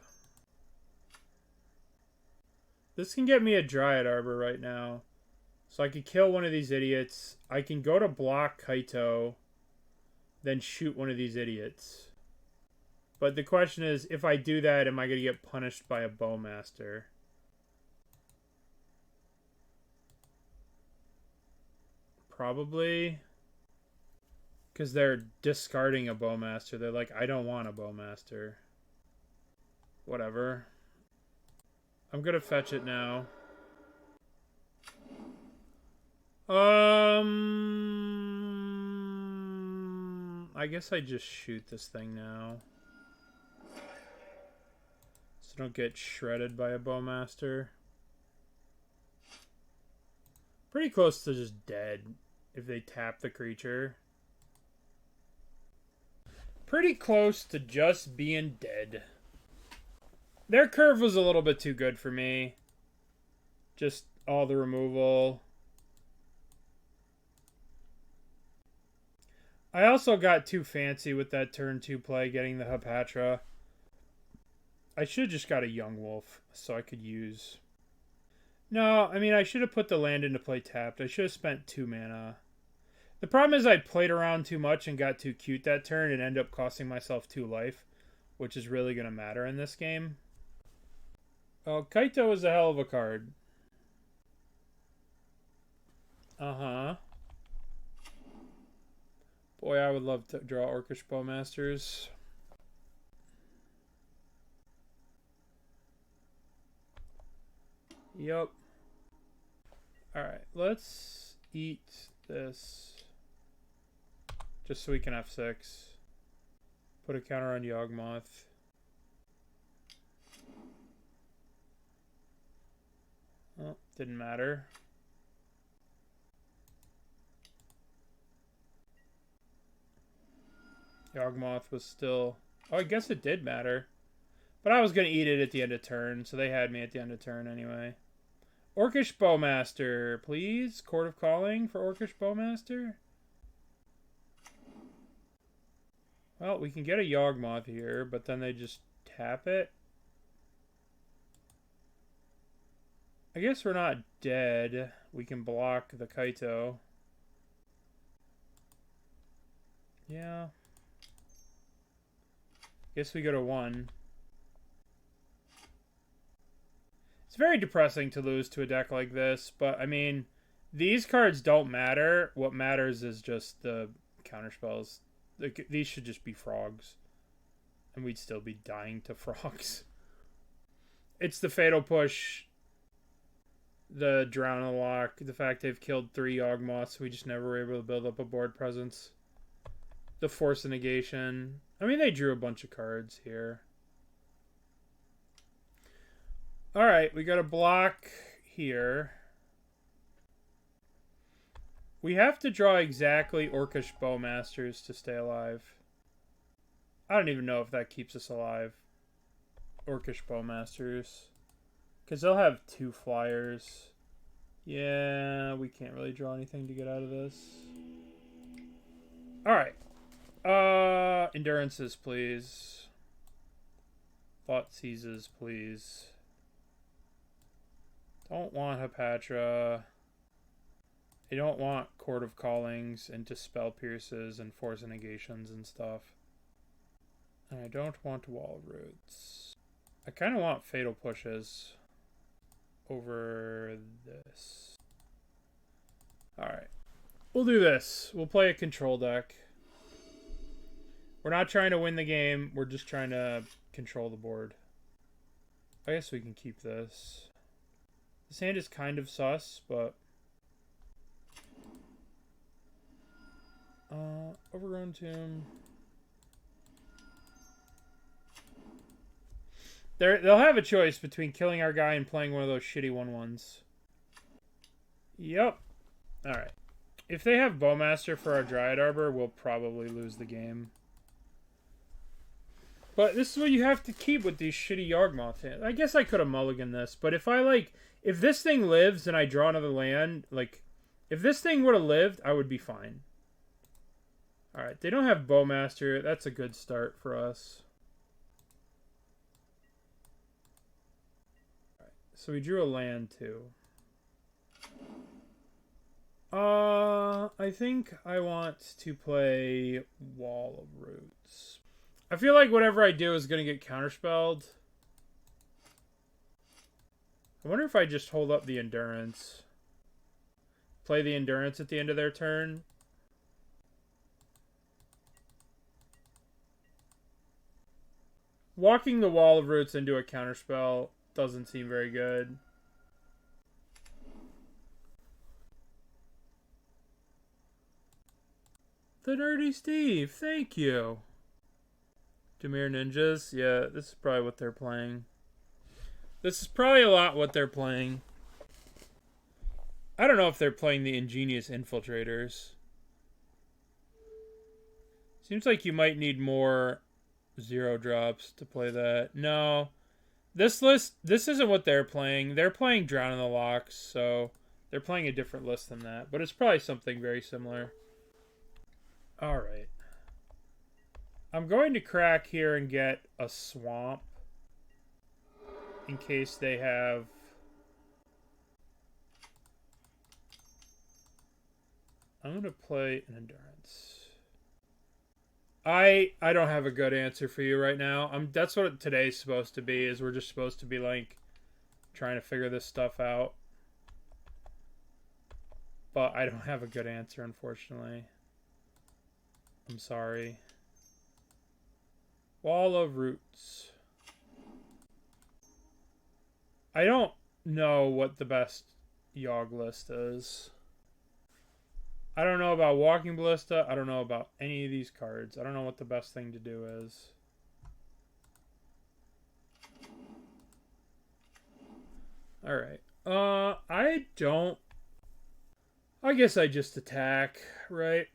This can get me a Dryad Arbor right now. So I could kill one of these idiots. I can go to block Kaito, then shoot one of these idiots. But the question is, if I do that, am I going to get punished by a Bowmaster? Probably. Because they're discarding a Bowmaster. They're like, I don't want a Bowmaster. Whatever. I'm going to fetch it now. I guess I just shoot this thing now. So don't get shredded by a bowmaster. Pretty close to just dead if they tap the creature. Pretty close to just being dead. Their curve was a little bit too good for me. Just all the removal. I also got too fancy with that turn 2 play, getting the Hapatra. I should have just got a Yawgmoth so I could use... No, I mean, I should have put the land into play tapped. I should have spent 2 mana. The problem is I played around too much and got too cute that turn and ended up costing myself 2 life, which is really going to matter in this game. Oh, Kaito is a hell of a card. Uh-huh. Boy, I would love to draw Orcish Bowmasters. Yup. Alright, let's eat this. Just so we can F6. Put a counter on Yawgmoth. Oh, didn't matter. Yawgmoth was still... Oh, I guess it did matter. But I was going to eat it at the end of turn, so they had me at the end of turn anyway. Orcish Bowmaster, please. Chord of Calling for Orcish Bowmaster. Well, we can get a Yawgmoth here, but then they just tap it. I guess we're not dead. We can block the Kaito. Yeah. Guess we go to 1. It's very depressing to lose to a deck like this, but I mean, these cards don't matter. What matters is just the counterspells. These should just be frogs. And we'd still be dying to frogs. It's the Fatal Push, the Drown in the Lock, the fact they've killed 3 Yawgmoths, we just never were able to build up a board presence. The Force of Negation. I mean, they drew a bunch of cards here. Alright, we got a block here. We have to draw exactly Orcish Bowmasters to stay alive. I don't even know if that keeps us alive. Orcish Bowmasters. Because they'll have 2 flyers. Yeah, we can't really draw anything to get out of this. Alright. Endurances, please. Thoughtseizes, please. Don't want Hapatra. I don't want Chord of Callings into Spell Pierces and Force of Negations and stuff. And I don't want Wall of Roots. I kind of want Fatal Pushes over this. Alright. We'll do this. We'll play a control deck. We're not trying to win the game. We're just trying to control the board. I guess we can keep this. This hand is kind of sus, but... Overgrown Tomb. They'll have a choice between killing our guy and playing one of those shitty 1/1s. Yep. Alright. If they have Bowmaster for our Dryad Arbor, we'll probably lose the game. But this is what you have to keep with these shitty Yawgmoth hands. I guess I could have mulliganed this, but if if this thing lives and I draw another land, if this thing would have lived, I would be fine. Alright, they don't have Bowmaster. That's a good start for us. Alright, so we drew a land too. I think I want to play Wall of Roots. I feel like whatever I do is going to get counterspelled. I wonder if I just hold up the Endurance. Play the Endurance at the end of their turn. Walking the Wall of Roots into a counterspell doesn't seem very good. The Nerdy Steve, thank you. Demir Ninjas, yeah, this is probably what they're playing. This is probably a lot what they're playing. I don't know if they're playing the Ingenious Infiltrators. Seems like you might need more 0-drops to play that. No. This isn't what they're playing. They're playing Drown in the Locks, so they're playing a different list than that. But it's probably something very similar. Alright. I'm going to crack here and get a Swamp. In case they have... I'm going to play an Endurance. I don't have a good answer for you right now. That's what today's supposed to be, is we're just supposed to be, like, trying to figure this stuff out. But I don't have a good answer, unfortunately. I'm sorry. Wall of Roots. I don't know what the best Yawg list is. I don't know about Walking Ballista. I don't know about any of these cards. I don't know what the best thing to do is. Alright. I guess I just attack, right?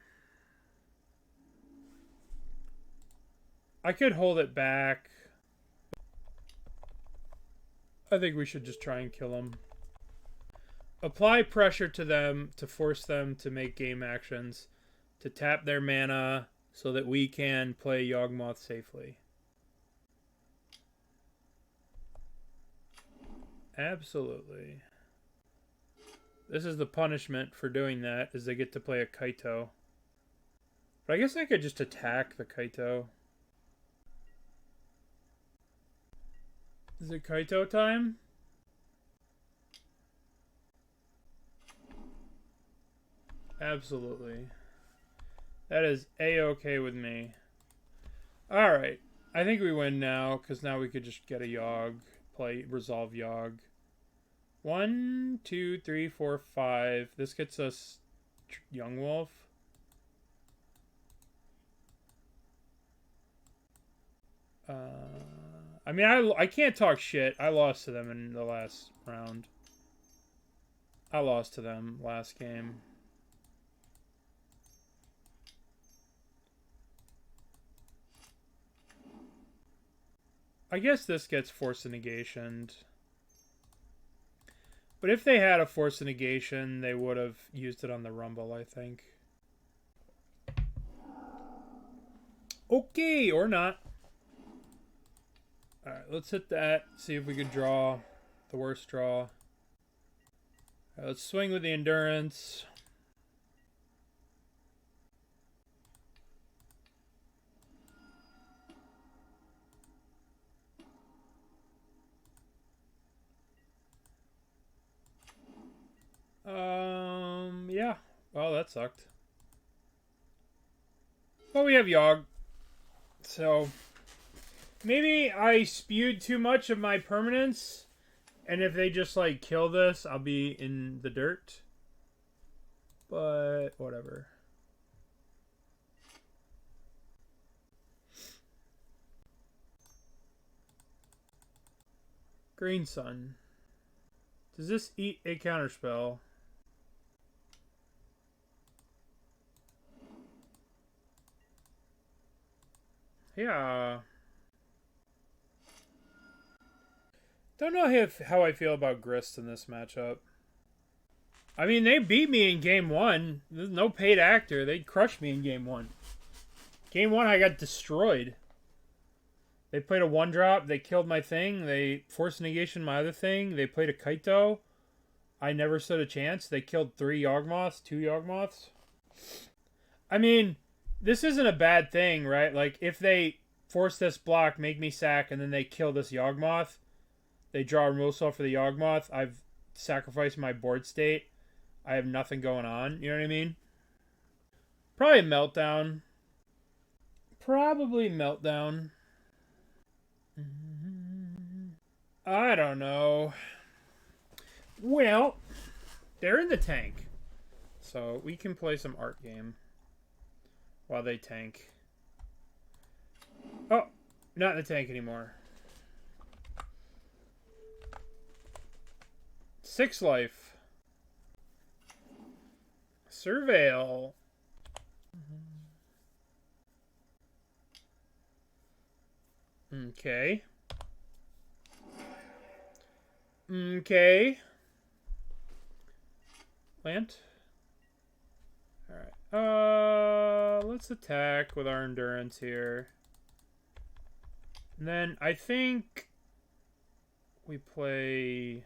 I could hold it back. I think we should just try and kill them. Apply pressure to them to force them to make game actions, to tap their mana so that we can play Yawgmoth safely. Absolutely. This is the punishment for doing that, is they get to play a Kaito. But I guess I could just attack the Kaito. Is it Kaito time? Absolutely. That is A-okay with me. Alright. I think we win now, because now we could just get a Yawg. Resolve Yawg. 1, 2, 3, 4, 5. This gets us Young Wolf. I mean, I can't talk shit. I lost to them in the last round. I lost to them last game. I guess this gets Force of Negation. But if they had a Force of Negation, they would have used it on the Rumble, I think. Okay, or not. Alright, let's hit that. See if we can draw the worst draw. Right, let's swing with the Endurance. Yeah. Well, that sucked. But we have Yawg. So, maybe I spewed too much of my permanence. And if they just, like, kill this, I'll be in the dirt. But, whatever. Green Sun. Does this eat a counterspell? Yeah. Don't know how I feel about Grist in this matchup. I mean, they beat me in game 1. There's no paid actor. They crushed me in game 1. Game 1, I got destroyed. They played a 1-drop. They killed my thing. They forced negation my other thing. They played a Kaito. I never stood a chance. They killed 3 Yawgmoths, 2 Yawgmoths. I mean, this isn't a bad thing, right? Like, if they force this block, make me sack, and then they kill this Yawgmoth, they draw a removal spell for the Yawgmoth, I've sacrificed my board state. I have nothing going on. You know what I mean? Probably Meltdown. Probably Meltdown. I don't know. Well, they're in the tank. So we can play some art game. while they tank. Oh, not in the tank anymore. 6 life. Surveil. Okay. Okay. Land. Alright. Let's attack with our endurance here. And then I think we play...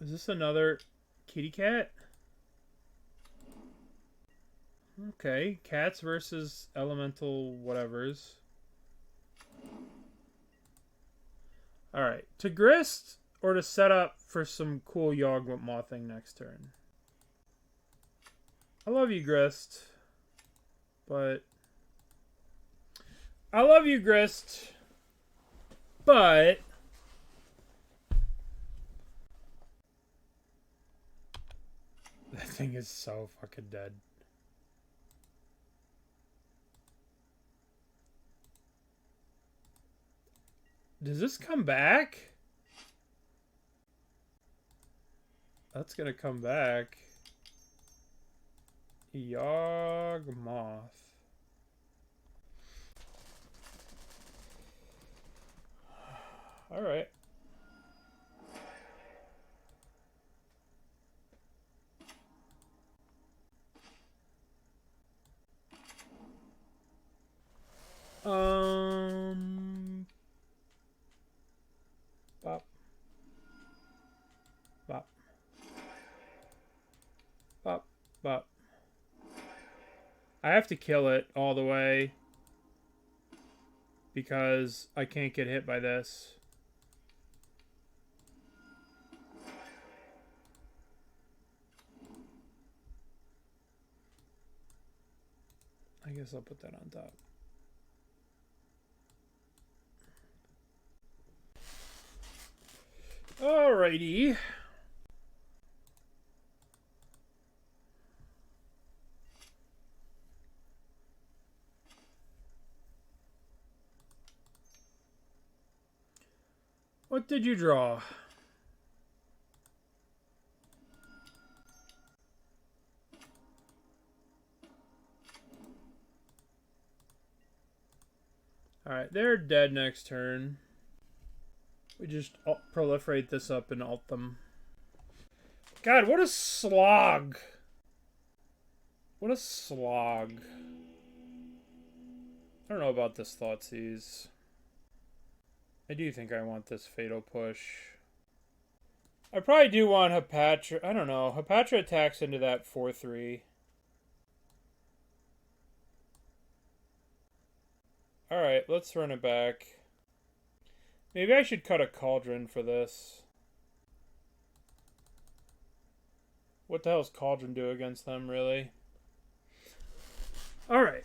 Is this another kitty cat? Okay. Cats versus elemental whatevers. Alright. To Grist or to set up for some cool Yawgmothing next turn? I love you, Grist. But... I love you, Grist. But... That thing is so fucking dead. Does this come back? That's gonna come back. Yawgmoth. Alright. Bop. Bop. Bop. Bop. I have to kill it all the way because I can't get hit by this. I guess I'll put that on top. Alrighty. What did you draw? Alright, they're dead next turn. We just proliferate this up and alt them. God, what a slog. What a slog. I don't know about this Thoughtseize. I do think I want this Fatal Push. I probably do want Hapatra. I don't know. Hapatra attacks into that 4-3. Alright, let's run it back. Maybe I should cut a Cauldron for this. What the hell does Cauldron do against them, really? Alright.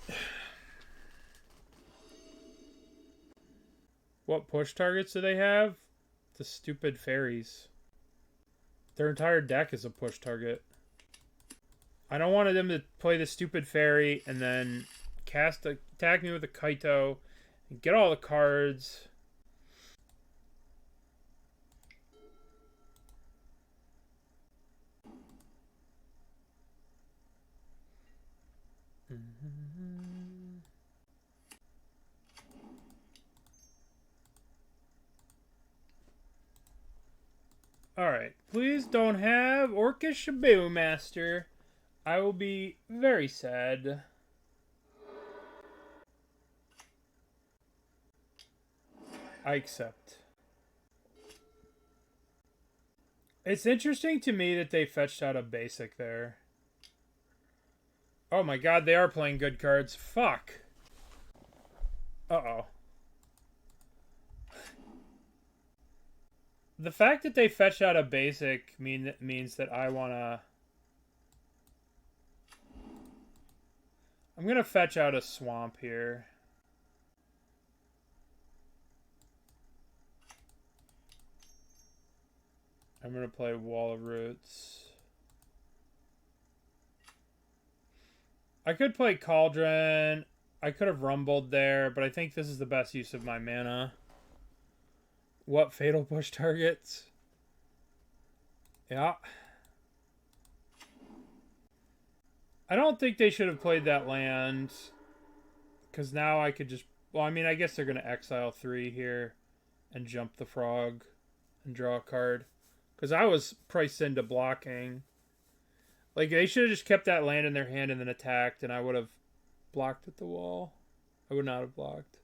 What push targets do they have? The stupid fairies. Their entire deck is a push target. I don't want them to play the stupid fairy and then attack me with a Kaito and get all the cards. Alright, please don't have Orcish Bowmasters. I will be very sad. I accept. It's interesting to me that they fetched out a basic there. Oh my god, they are playing good cards. Fuck. Uh-oh. The fact that they fetched out a basic means that I wanna... I'm gonna fetch out a swamp here. I'm gonna play Wall of Roots. I could play Cauldron. I could have rumbled there, but I think this is the best use of my mana. What fatal push targets? Yeah. I don't think they should have played that land. Because now I could just... Well, I mean, I guess they're going to exile 3 here. And jump the frog. And draw a card. Because I was priced into blocking. Like, they should have just kept that land in their hand and then attacked. And I would have blocked at the wall. I would not have blocked.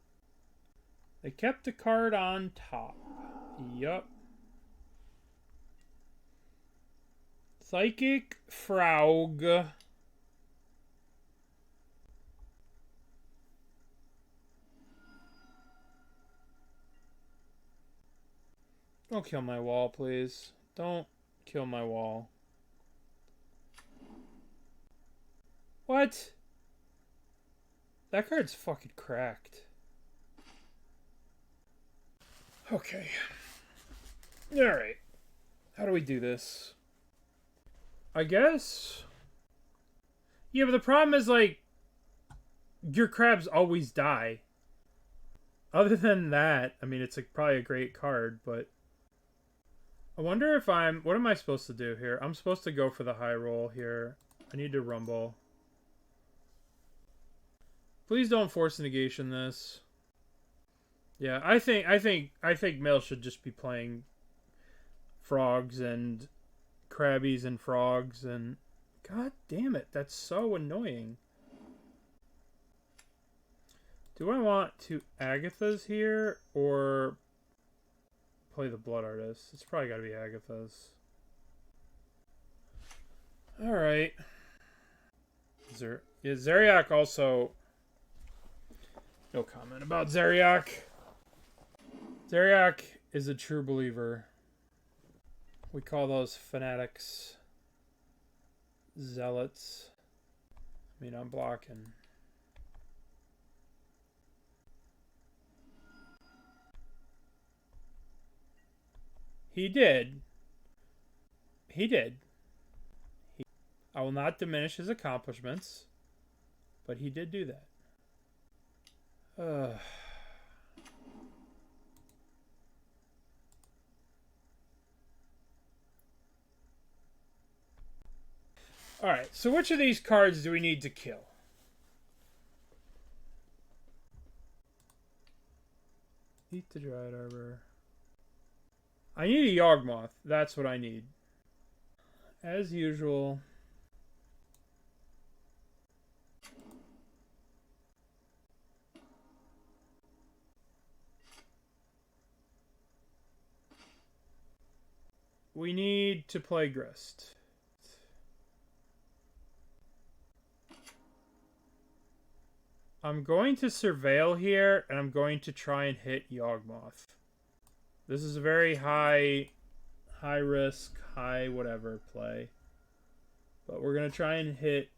They kept the card on top. Yup. Psychic Frog. Don't kill my wall, please. Don't kill my wall. What? That card's fucking cracked. Okay. Alright. How do we do this? I guess... Yeah, but the problem is, like... Your crabs always die. Other than that, I mean, it's like probably a great card, but... I wonder if I'm... What am I supposed to do here? I'm supposed to go for the high roll here. I need to rumble. Please don't force negation this. Yeah, I think Mill should just be playing frogs and crabbies and frogs and... God damn it, that's so annoying. Do I want to Agatha's here or play the Blood Artist? It's probably got to be Agatha's. Alright. Yeah, Zeriak also... No comment about Zeriak. Zeriak is a true believer. We call those fanatics zealots. I mean, I'm blocking. He did. He did. I will not diminish his accomplishments, but he did do that. Alright, so which of these cards do we need to kill? Eat the Dryad Arbor. I need a Yawgmoth. That's what I need. As usual. We need to play Grist. I'm going to Surveil here, and I'm going to try and hit Yawgmoth. This is a very high risk, high whatever play. But we're going to try and hit...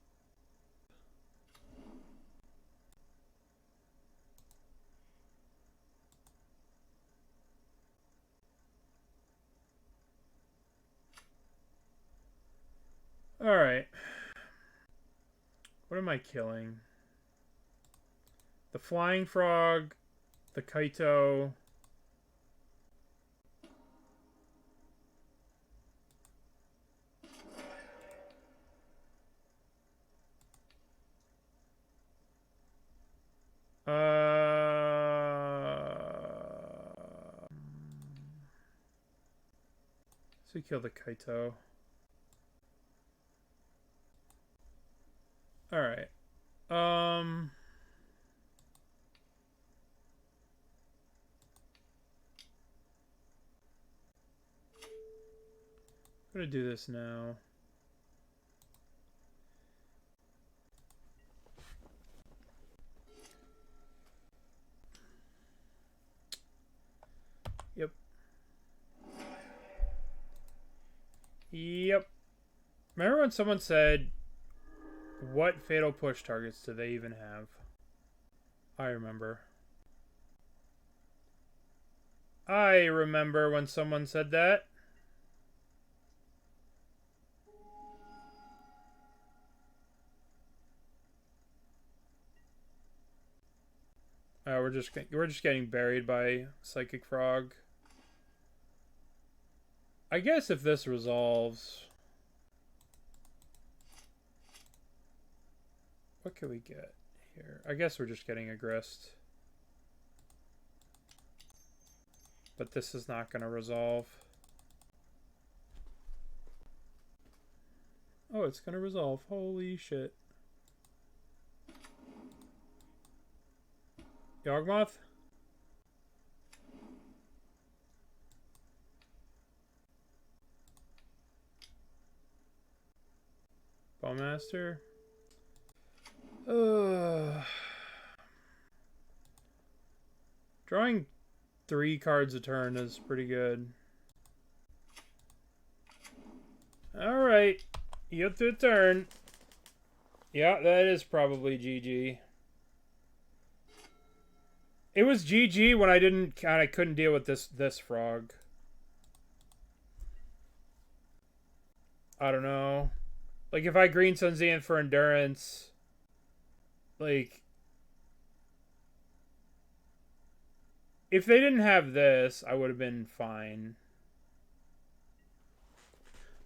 Alright. What am I killing? The Flying Frog, the Kaito... So we kill the Kaito. Alright. I'm gonna do this now. Yep. Yep. Remember when someone said, what fatal push targets do they even have? I remember. I remember when someone said that. We're just getting buried by Psychic Frog. I guess if this resolves, what can we get here? I guess we're just getting a Grist. But this is not going to resolve. Oh, it's going to resolve. Holy shit. Yawgmoth? Bowmaster? Drawing 3 cards a turn is pretty good. Alright. You get to a turn. Yeah, that is probably GG. It was GG when I couldn't deal with this frog. I don't know. Like, if I green Sun Zenith for endurance, like, if they didn't have this, I would have been fine.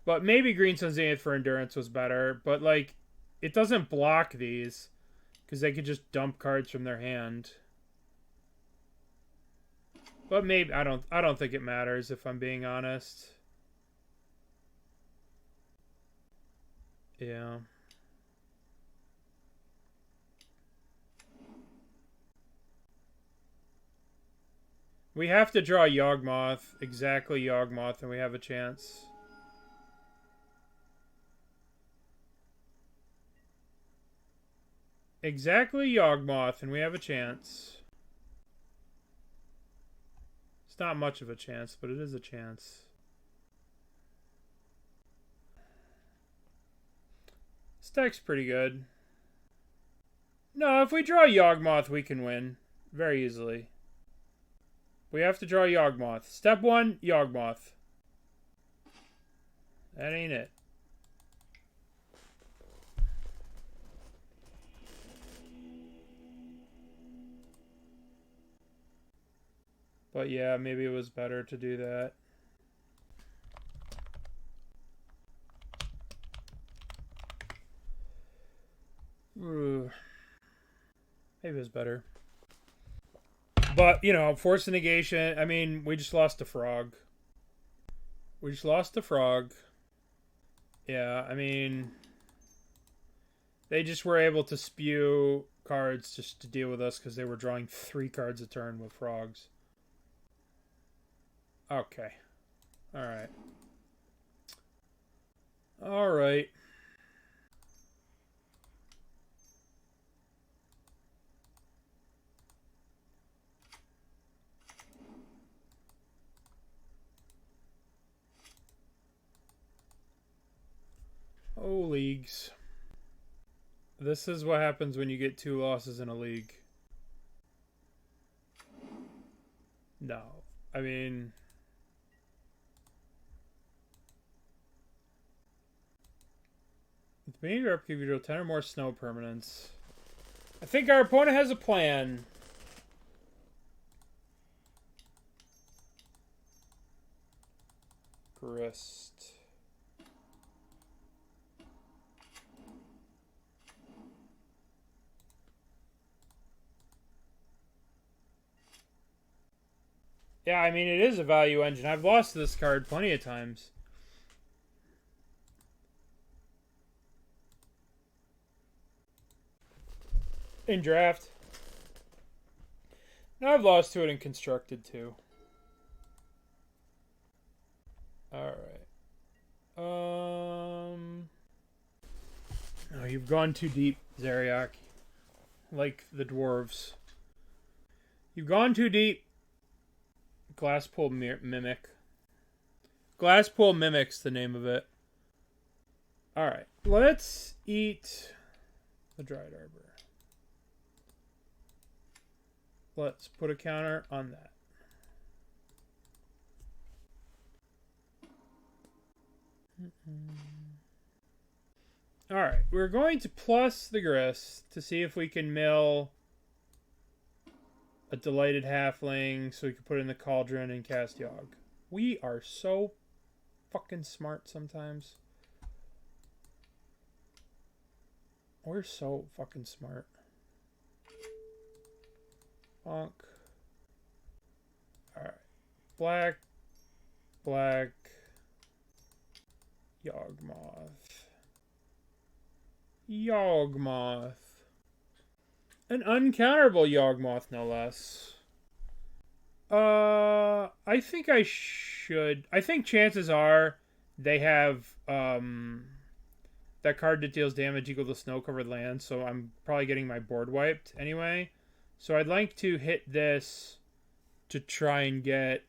But maybe green Sun Zenith for endurance was better. But, like, it doesn't block these, because they could just dump cards from their hand. But maybe I don't think it matters, if I'm being honest. Yeah. We have to draw Yawgmoth, exactly Yawgmoth, and we have a chance. Exactly Yawgmoth, and we have a chance. It's not much of a chance, but it is a chance. This deck's pretty good. No, if we draw Yawgmoth, we can win. Very easily. We have to draw Yawgmoth. Step 1, Yawgmoth. That ain't it. But yeah, maybe it was better to do that. Maybe it was better. But, you know, Force of Negation, I mean, we just lost a frog. We just lost a frog. Yeah, I mean, they just were able to spew cards just to deal with us because they were drawing 3 cards a turn with frogs. Okay. Alright. Alright. Oh, leagues. This is what happens when you get 2 losses in a league. No. I mean, with me, you're up, give you draw 10 or more snow permanents. I think our opponent has a plan. Grist. Yeah, I mean, it is a value engine. I've lost this card plenty of times. In draft. Now I've lost to it in constructed too. Alright. Oh, you've gone too deep, Zeriak. Like the dwarves. You've gone too deep. Glasspool Mimic. Glasspool Mimic's the name of it. Alright. Let's eat the Dryad Arbor. Let's put a counter on that. Alright, we're going to plus the Grist to see if we can mill a Delighted Halfling so we can put in the Cauldron and cast Yawg. We are so fucking smart sometimes. We're so fucking smart. Bonk. Alright. Black. Black. Yawgmoth. Yawgmoth. An uncounterable Yawgmoth, no less. I think I should. I think chances are they have that card that deals damage equal to snow-covered land, so I'm probably getting my board wiped anyway. So I'd like to hit this to try and get...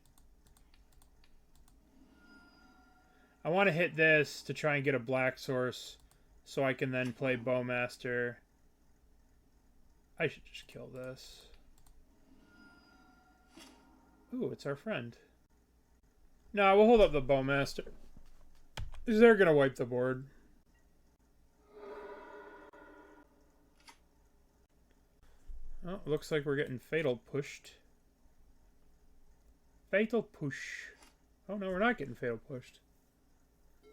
I want to hit this to try and get a black source so I can then play Bowmaster. I should just kill this. Ooh, it's our friend. No, we'll hold up the Bowmaster. They're going to wipe the board. Oh, looks like we're getting Fatal pushed. Fatal push. Oh, no, we're not getting Fatal pushed.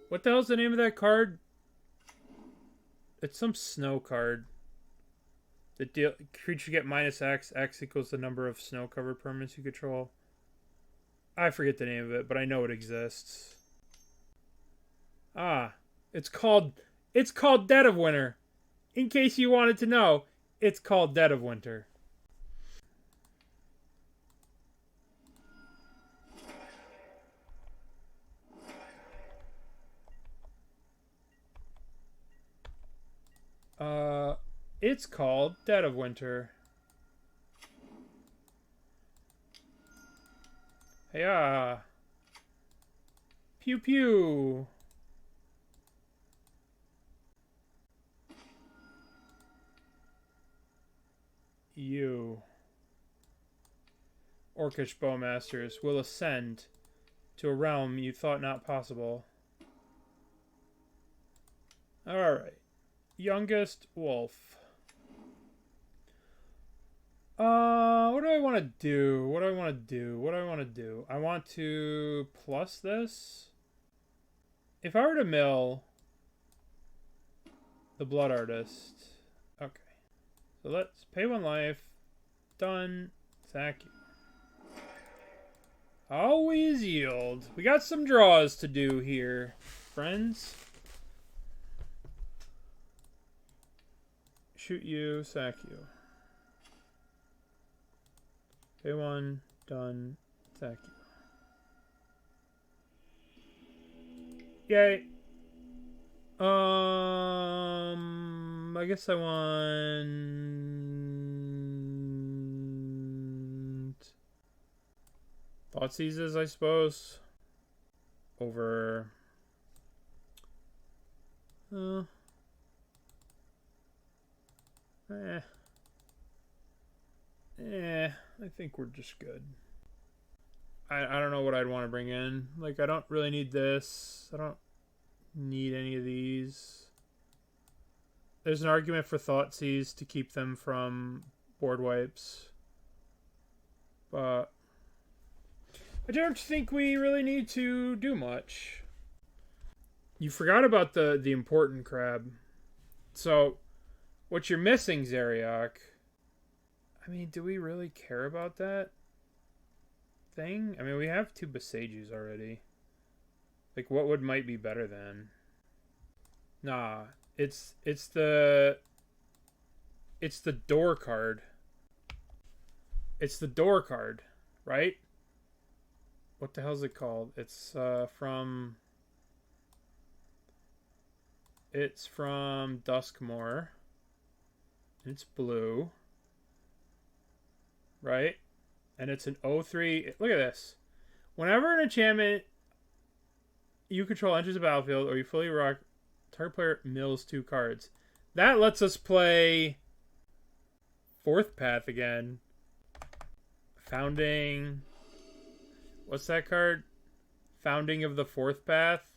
What the hell's the name of that card? It's some snow card. The creature get -X. X equals the number of snow-covered permanents you control. I forget the name of it, but I know it exists. Ah, it's called Dead of Winter. In case you wanted to know, it's called Dead of Winter. It's called Dead of Winter. Hey-ah. Pew pew. You. Orcish Bowmasters will ascend to a realm you thought not possible. Alright. Youngest Wolf. What do I want to do? What do I want to do? What do I want to do? I want to plus this. If I were to mill the Blood Artist. Okay. So let's pay 1 life. Done. Thank you. Always yield. We got some draws to do here, friends. Shoot you, sack you. Pay 1, done, sack you. Yay. I guess I want Thoughtseizes, I suppose. Over I think we're just good. I don't know what I'd want to bring in. Like, I don't really need this. I don't need any of these. There's an argument for Thoughtseize to keep them from board wipes. But I don't think we really need to do much. You forgot about the important crab. So, what you're missing, Zeriak... I mean, do we really care about that thing? I mean, we have 2 Boseijus already. Like, what might be better than? Nah, it's the door card. It's the door card, right? What the hell's it called? It's from Duskmoor. It's blue. Right? And it's an 0/3. Look at this. Whenever an enchantment you control enters the battlefield or you fully rock, target player mills 2 cards. That lets us play Fourth Path again. Founding. What's that card? Founding of the Fourth Path.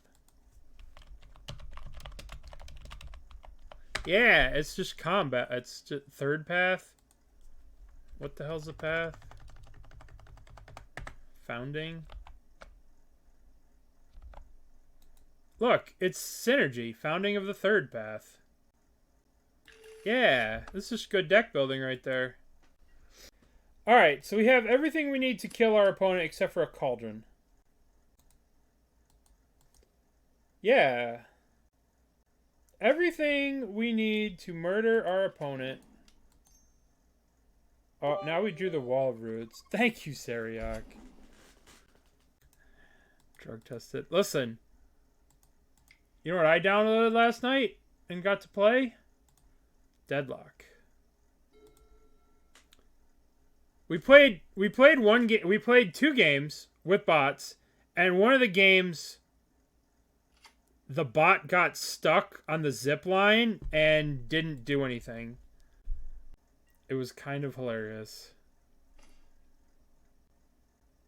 Yeah, it's just combat. It's just third path. What the hell's the path? Founding. Look, it's synergy. Founding of the third path. Yeah, this is good deck building right there. Alright, so we have everything we need to kill our opponent except for a Cauldron. Yeah. Everything we need to murder our opponent. Oh, now we drew the Wall of Roots. Thank you, Sariak. Drug tested. Listen. You know what I downloaded last night and got to play? Deadlock. We played one game. We played 2 games with bots, and one of the games, the bot got stuck on the zip line and didn't do anything. It was kind of hilarious.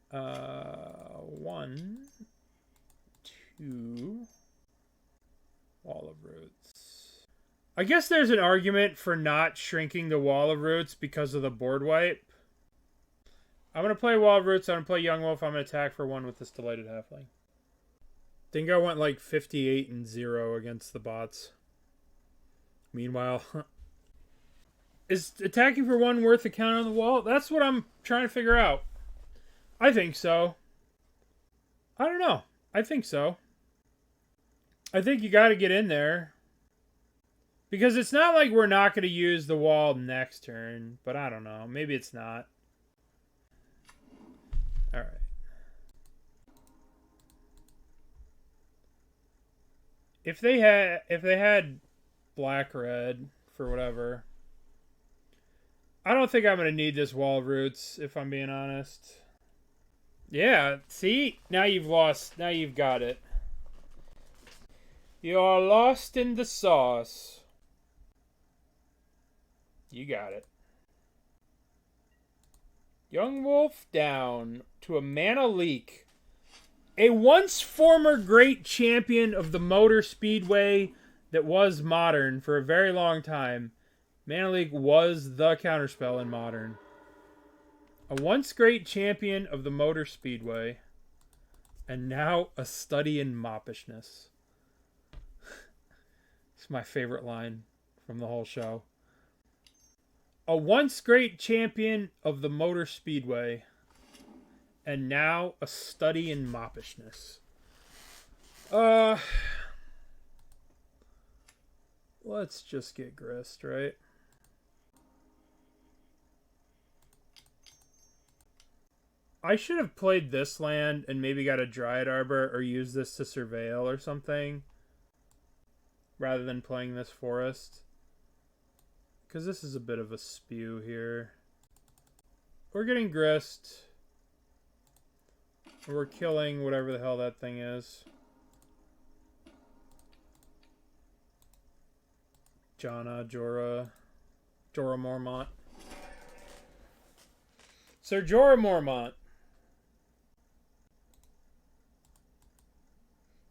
1, 2, Wall of Roots. I guess there's an argument for not shrinking the Wall of Roots because of the board wipe. I'm going to play Wall of Roots. I'm going to play Yawgmoth. I'm going to attack for 1 with this Delighted Halfling. I think I went like 58-0 against the bots. Meanwhile, is attacking for 1 worth a count on the wall? That's what I'm trying to figure out. I think so. I don't know. I think so. I think you got to get in there. Because it's not like we're not going to use the wall next turn. But I don't know. Maybe it's not. Alright. If they had black-red for whatever, I don't think I'm going to need this Wall of Roots, if I'm being honest. Yeah, see? Now you've lost. Now you've got it. You're lost in the sauce. You got it. Young Wolf down to a mana leak. A once former great champion of the motor speedway that was Modern for a very long time. Mana Leak was the counterspell in Modern. A once great champion of the motor speedway. And now a study in moppishness. It's my favorite line from the whole show. A once great champion of the motor speedway. And now a study in moppishness. Let's just get Grist, right? I should have played this land and maybe got a Dryad Arbor or used this to surveil or something. Rather than playing this forest. Because this is a bit of a spew here. We're getting Grist. We're killing whatever the hell that thing is. Jorah Mormont. Sir Jorah Mormont.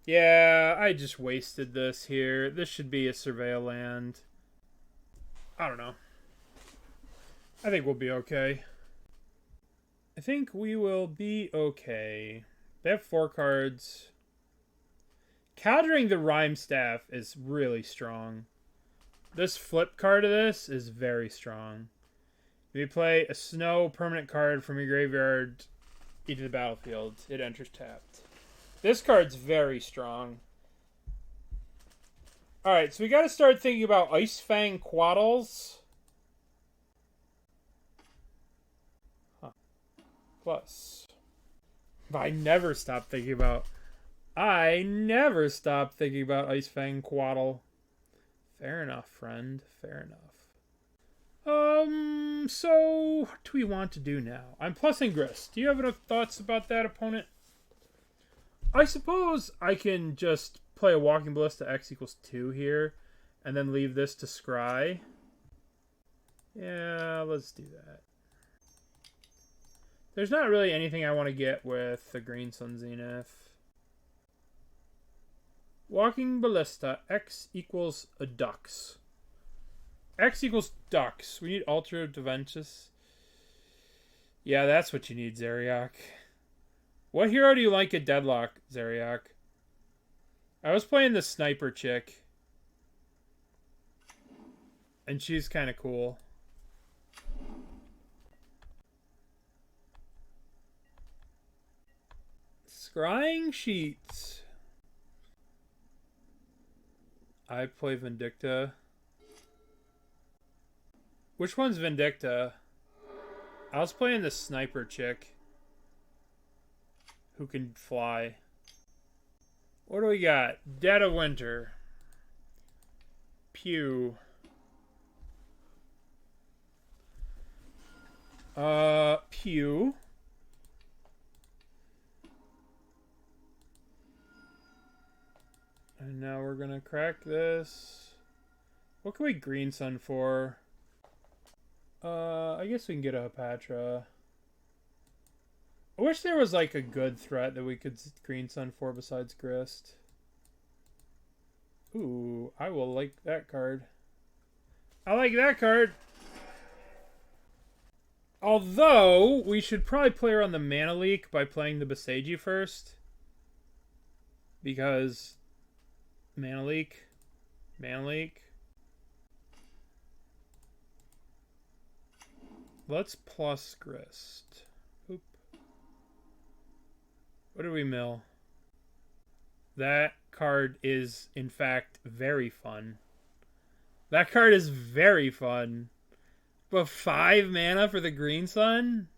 Yeah, I just wasted this here. This should be a surveil land. I don't know. I think we'll be okay. I think we will be okay. They have 4 cards. Countering the Rhyme Staff is really strong. This flip card of this is very strong. If you play a snow permanent card from your graveyard into the battlefield, it enters tapped. This card's very strong. Alright, so we got to start thinking about Ice Fang Quaddles. Plus. I never stop thinking about Ice Fang Quaddle. Fair enough, friend. Fair enough. So what do we want to do now? I'm plussing Grist. Do you have any thoughts about that opponent? I suppose I can just play a Walking Ballista X equals 2 here, and then leave this to scry. Yeah, let's do that. There's not really anything I want to get with the Green Sun Zenith. Walking Ballista, X equals a Dux. X equals Dux. We need Altar of Deventus. Yeah, that's what you need, Zeriak. What hero do you like at Deadlock, Zeriak? I was playing the sniper chick. And she's kind of cool. Scrying sheets. I play Vindicta. Which one's Vindicta? I was playing the sniper chick. Who can fly. What do we got? Dead of Winter. Pew. Pew. And now we're gonna crack this. What can we green sun for? I guess we can get a Hapatra. I wish there was like a good threat that we could green sun for besides Grist. Ooh, I will like that card. I like that card. Although, we should probably play around the mana leak by playing the Boseiju first. Because mana leak. Mana leak. Let's plus Grist. Oop. What do we mill? That card is, in fact, very fun. That card is very fun. But 5 mana for the green sun?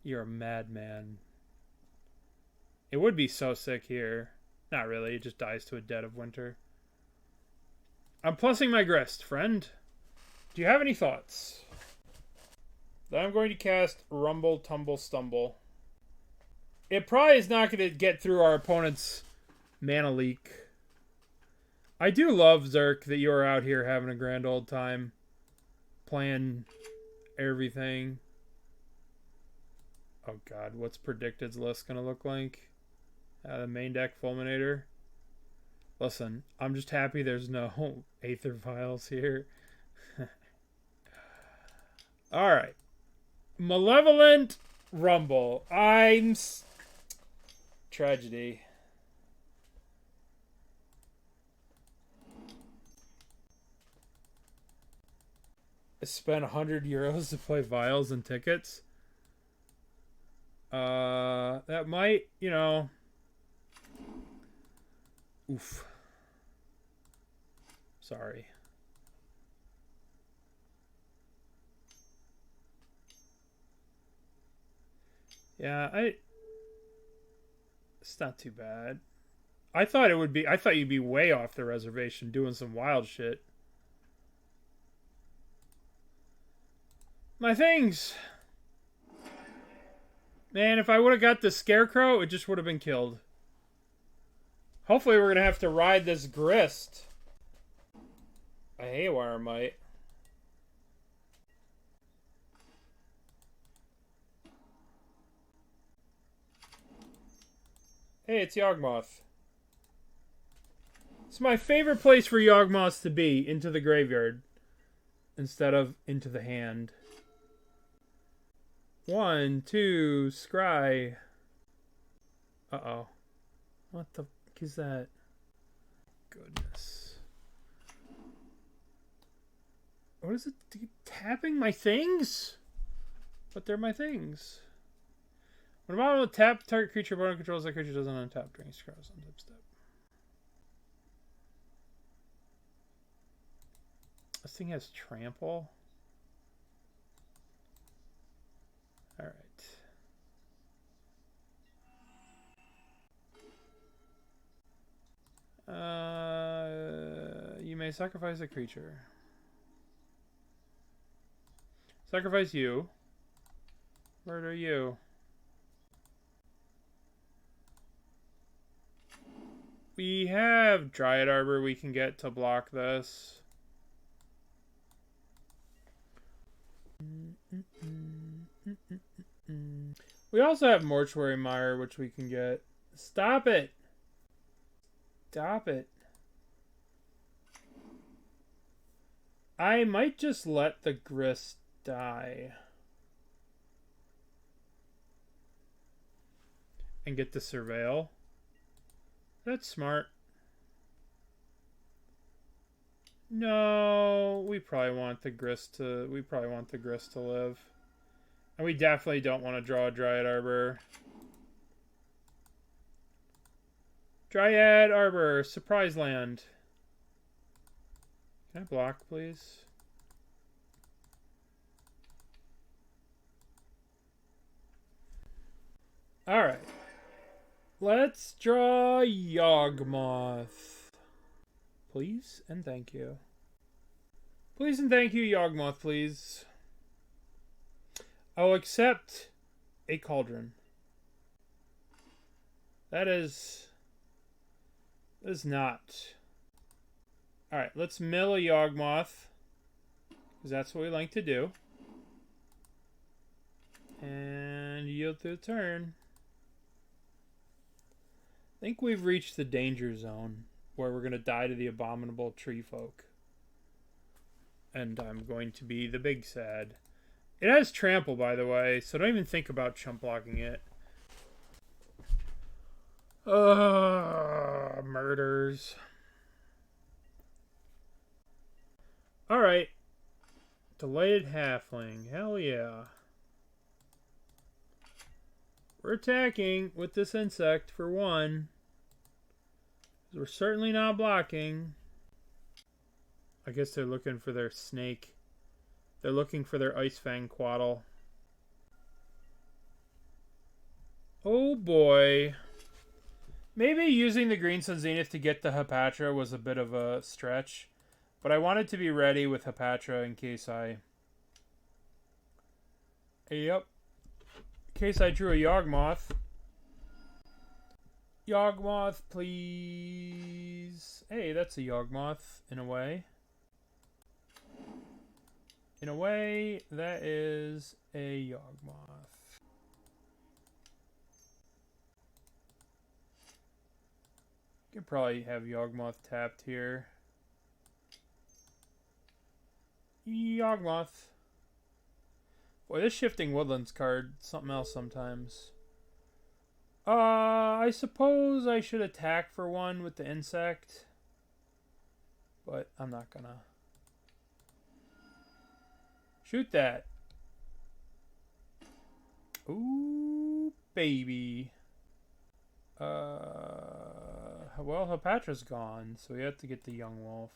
You're a madman. It would be so sick here. Not really, it just dies to a Dead of Winter. I'm plussing my Grist, friend. Do you have any thoughts? Then I'm going to cast Rumble, Tumble, Stumble. It probably is not going to get through our opponent's mana leak. I do love, Zerk, that you're out here having a grand old time. Playing everything. Oh god, what's Predicted's list going to look like? The main deck Fulminator. Listen, I'm just happy there's no Aether Vials here. Alright. Malevolent Rumble. Tragedy. I spent 100 euros to play vials and tickets. That might, you know. Oof. Sorry. Yeah, it's not too bad. I thought you'd be way off the reservation doing some wild shit. My things. Man, if I would have got the Scarecrow, it just would have been killed. Hopefully we're going to have to ride this Grist. A Haywire Mite. Hey, it's Yawgmoth. It's my favorite place for Yawgmoths to be, into the graveyard. Instead of into the hand. 1, 2, scry. Uh-oh. What the fuck is that? Goodness. What is it? Tapping my things? But they're my things. When a model tap target creature opponent controls, that creature doesn't untap during scrolls on tip step. This thing has trample. Alright. You may sacrifice a creature. Sacrifice you. Murder you. We have Dryad Arbor we can get to block this. We also have Mortuary Mire, which we can get. Stop it! Stop it. I might just let the Grist die. and get the Surveil. That's smart. No, we probably want the Grist to live. And we definitely don't want to draw a Dryad Arbor. Dryad Arbor, surprise land. Can I block, please? Alright. Let's draw Yawgmoth. Please and thank you. Please and thank you, Yawgmoth, please. I'll accept a Cauldron. That is not. Alright, let's mill a Yawgmoth, because that's what we like to do. And yield through the turn. I think we've reached the danger zone where we're going to die to the abominable tree folk. And I'm going to be the big sad. It has trample, by the way, so don't even think about chump blocking it. Murders. Alright. Delighted Halfling. Hell yeah. We're attacking with this insect for one. We're certainly not blocking. I guess they're looking for their snake. They're looking for their Ice Fang Quaddle. Oh boy. Maybe using the Green Sun Zenith to get the Hapatra was a bit of a stretch. But I wanted to be ready with Hapatra in case I... Yep. In case I drew a Yawgmoth. Yawgmoth, please. Hey, that's a Yawgmoth, in a way. In a way, that is a Yawgmoth. Could probably have Yawgmoth tapped here. Yawgmoth. Boy, this Shifting Woodlands card, something else sometimes. I suppose I should attack for one with the insect. But I'm not gonna. Shoot that. Ooh, baby. Well, Hapatra's gone, so we have to get the young wolf.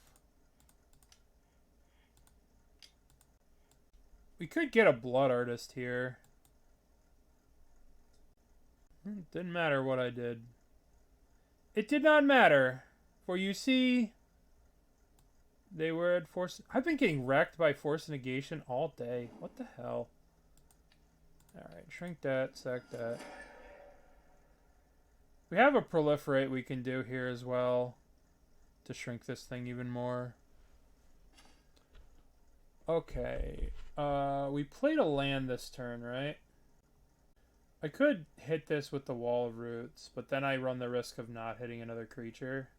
We could get a Blood Artist here. It didn't matter what I did. It did not matter. For you see, they were at force. I've been getting wrecked by force negation all day. What the hell? Alright, shrink that, sack that. We have a proliferate we can do here as well to shrink this thing even more. Okay. We played a land this turn, right? I could hit this with the Wall of Roots, but then I run the risk of not hitting another creature.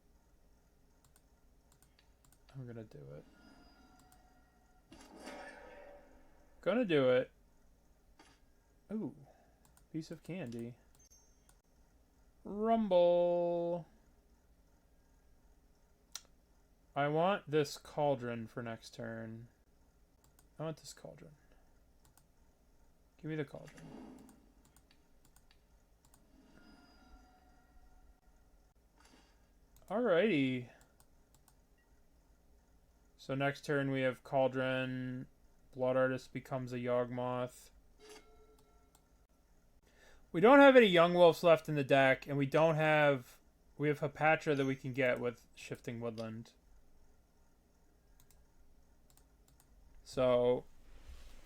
I'm gonna do it. Gonna do it. Ooh. Piece of candy. Rumble. I want this Cauldron for next turn. I want this Cauldron. Give me the Cauldron. Alrighty. So next turn we have Cauldron. Blood Artist becomes a Yawgmoth. We don't have any Young Wolves left in the deck, and we have Hapatra that we can get with Shifting Woodland. So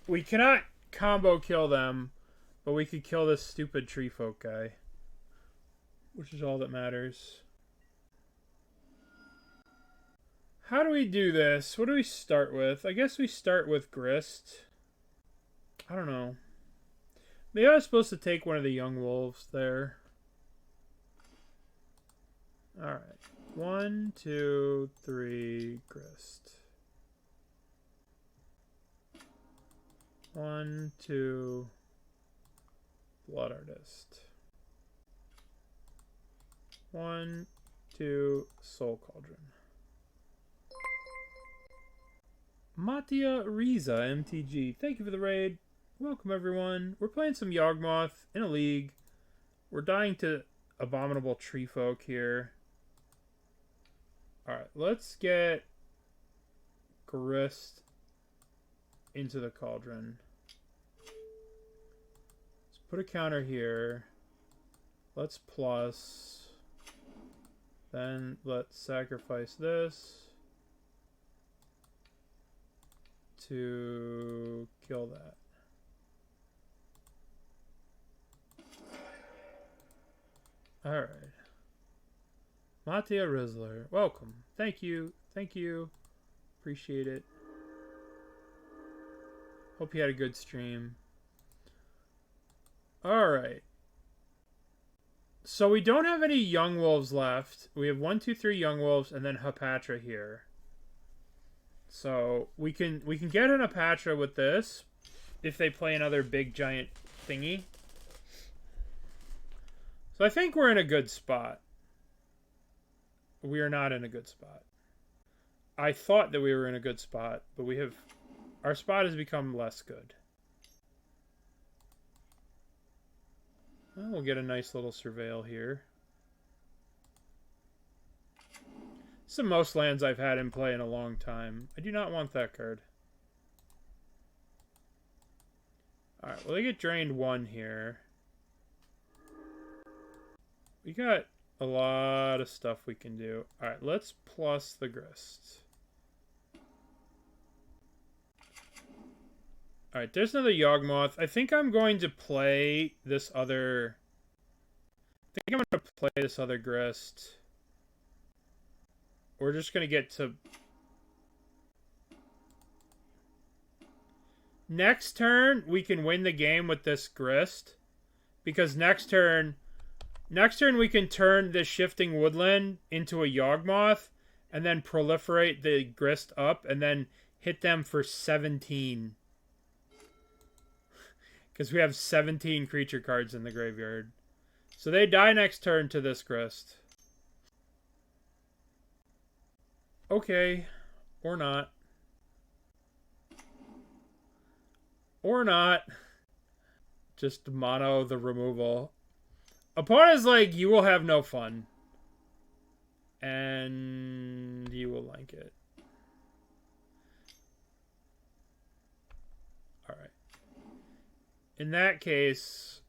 we cannot combo kill them, but we could kill this stupid tree folk guy, which is all that matters. How do we do this? What do we start with? I guess we start with Grist. I don't know. Maybe I was supposed to take one of the young wolves there. Alright. 1, 2, 3, Grist. 1, 2, Blood Artist. 1, 2, Soul Cauldron. Matia Riza MTG, thank you for the raid. Welcome everyone. We're playing some Yawgmoth in a league. We're dying to Abominable Tree Folk here. Alright, let's get Grist into the Cauldron. Let's put a counter here. Let's plus. Then let's sacrifice this to kill that. Alright. Matia Rizzler, welcome. Thank you. Thank you. Appreciate it. Hope you had a good stream. Alright. So we don't have any young wolves left. We have 1, 2, 3 young wolves and then Hapatra here. So we can get an Hapatra with this if they play another big giant thingy. So I think we're in a good spot. We are not in a good spot. I thought that we were in a good spot, but our spot has become less good. Well, we'll get a nice little surveil here. This is the most lands I've had in play in a long time. I do not want that card. Alright, well they get drained 1 here. We got a lot of stuff we can do. Alright, let's plus the Grist. Alright, there's another Yawgmoth. I think I'm going to play this other... Grist. We're just going to get to... Next turn, we can win the game with this Grist. Because next turn we can turn this Shifting Woodland into a Yawgmoth. And then proliferate the Grist up. And then hit them for 17. Because we have 17 creature cards in the graveyard. So they die next turn to this Grist. Okay. Or not. Or not. Just mono the removal. Opponent's like, you will have no fun. And you will like it. Alright. In that case,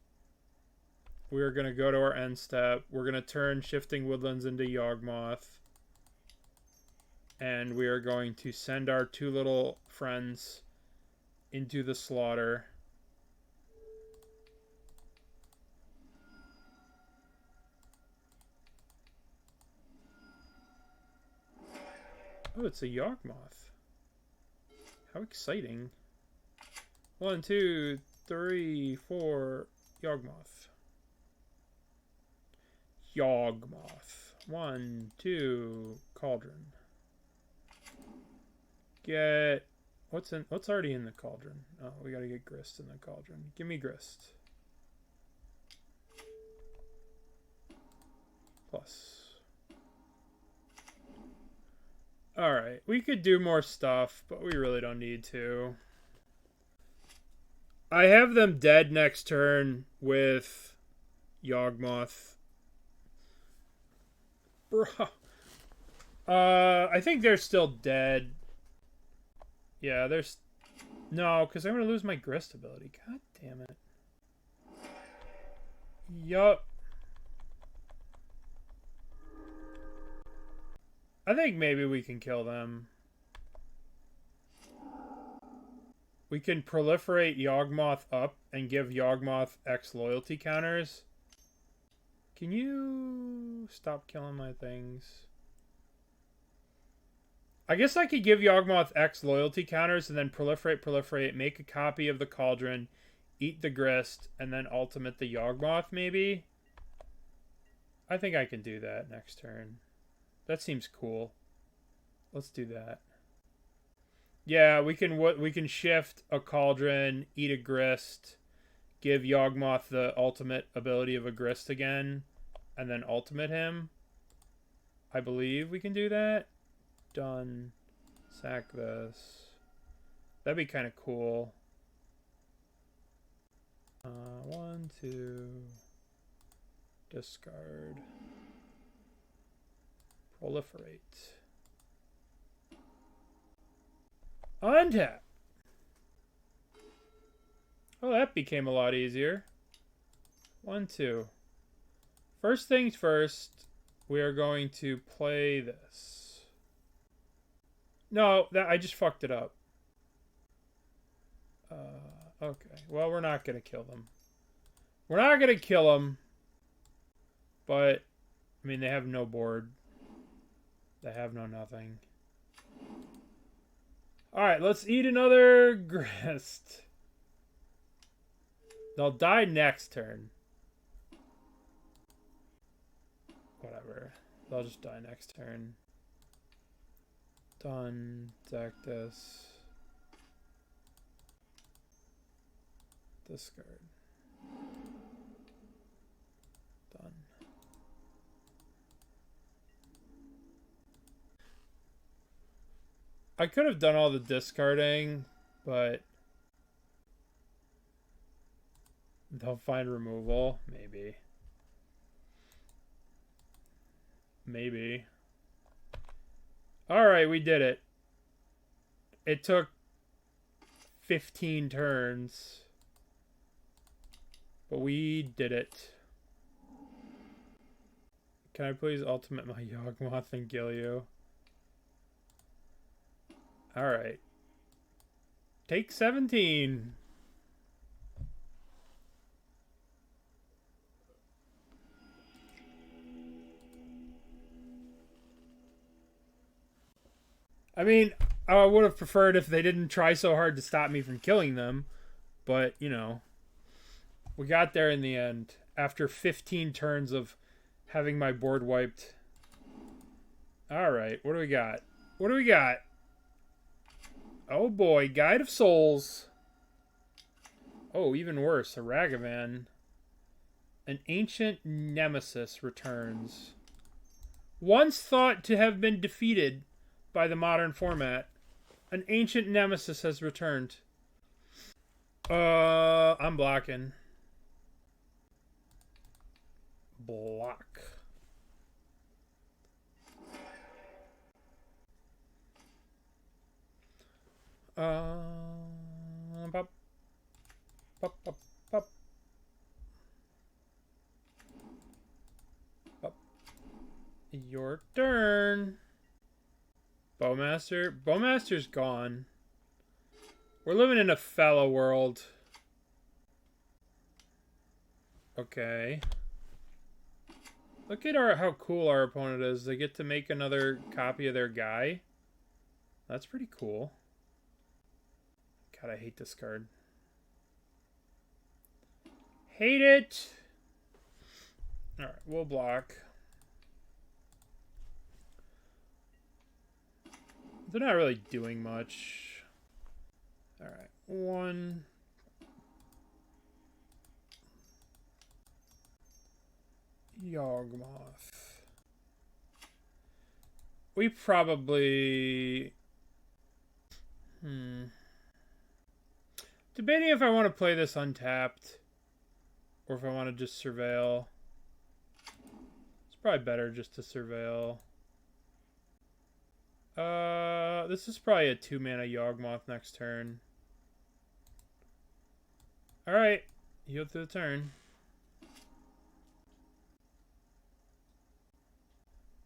we're going to go to our end step. We're going to turn Shifting Woodlands into Yawgmoth. And we are going to send our 2 little friends into the slaughter. Oh, it's a Yawgmoth. How exciting. 1, 2, 3, 4, Yawgmoth. Yawgmoth. 1, 2, Cauldron. Get... What's already in the Cauldron? Oh, we gotta get Grist in the Cauldron. Give me Grist. Plus. Alright, we could do more stuff, but we really don't need to. I have them dead next turn with Yawgmoth. Bruh. I think they're still dead. Yeah, there's... No, because I'm going to lose my Grist ability. God damn it. Yup. I think maybe we can kill them. We can proliferate Yawgmoth up and give Yawgmoth X loyalty counters. Can you stop killing my things? I guess I could give Yawgmoth X loyalty counters and then proliferate, make a copy of the Cauldron, eat the Grist, and then ultimate the Yawgmoth, maybe? I think I can do that next turn. That seems cool. Let's do that. Yeah, we can shift a Cauldron, eat a Grist, give Yawgmoth the ultimate ability of a Grist again, and then ultimate him. I believe we can do that. Done. Sack this. That'd be kind of cool. 1, 2. Discard. Proliferate. Untap. Oh, that became a lot easier. 1, 2. First things first, we are going to play this. No, I just fucked it up. Okay. Well, we're not going to kill them. We're not going to kill them. But, I mean, they have no board. They have no nothing. Alright, let's eat another Grist. They'll die next turn. Whatever. They'll just die next turn. Done. Deck this. Discard. Done. I could have done all the discarding, but they'll find removal. Maybe. Maybe. Alright, we did it. It took 15 turns. But we did it. Can I please ultimate my Yawgmoth and kill you? Alright. Take 17. I mean, I would have preferred if they didn't try so hard to stop me from killing them. But, you know. We got there in the end. After 15 turns of having my board wiped. Alright, what do we got? What do we got? Oh boy, Guide of Souls. Oh, even worse, a Ragavan. An Ancient Nemesis returns. Once thought to have been defeated by the modern format, an Ancient Nemesis has returned. I'm blocking. Block. Pop, pop, pop, pop. Pop. Your turn. Bowmaster. Bowmaster's gone. We're living in a fallow world. Okay. Look at how cool our opponent is. They get to make another copy of their guy. That's pretty cool. God, I hate this card. Hate it! Alright, we'll block. They're not really doing much. Alright, 1... Yawgmoth. We probably... Debating if I want to play this untapped. Or if I want to just surveil. It's probably better just to surveil. This is probably a 2-mana Yawgmoth next turn. Alright. Heal through the turn.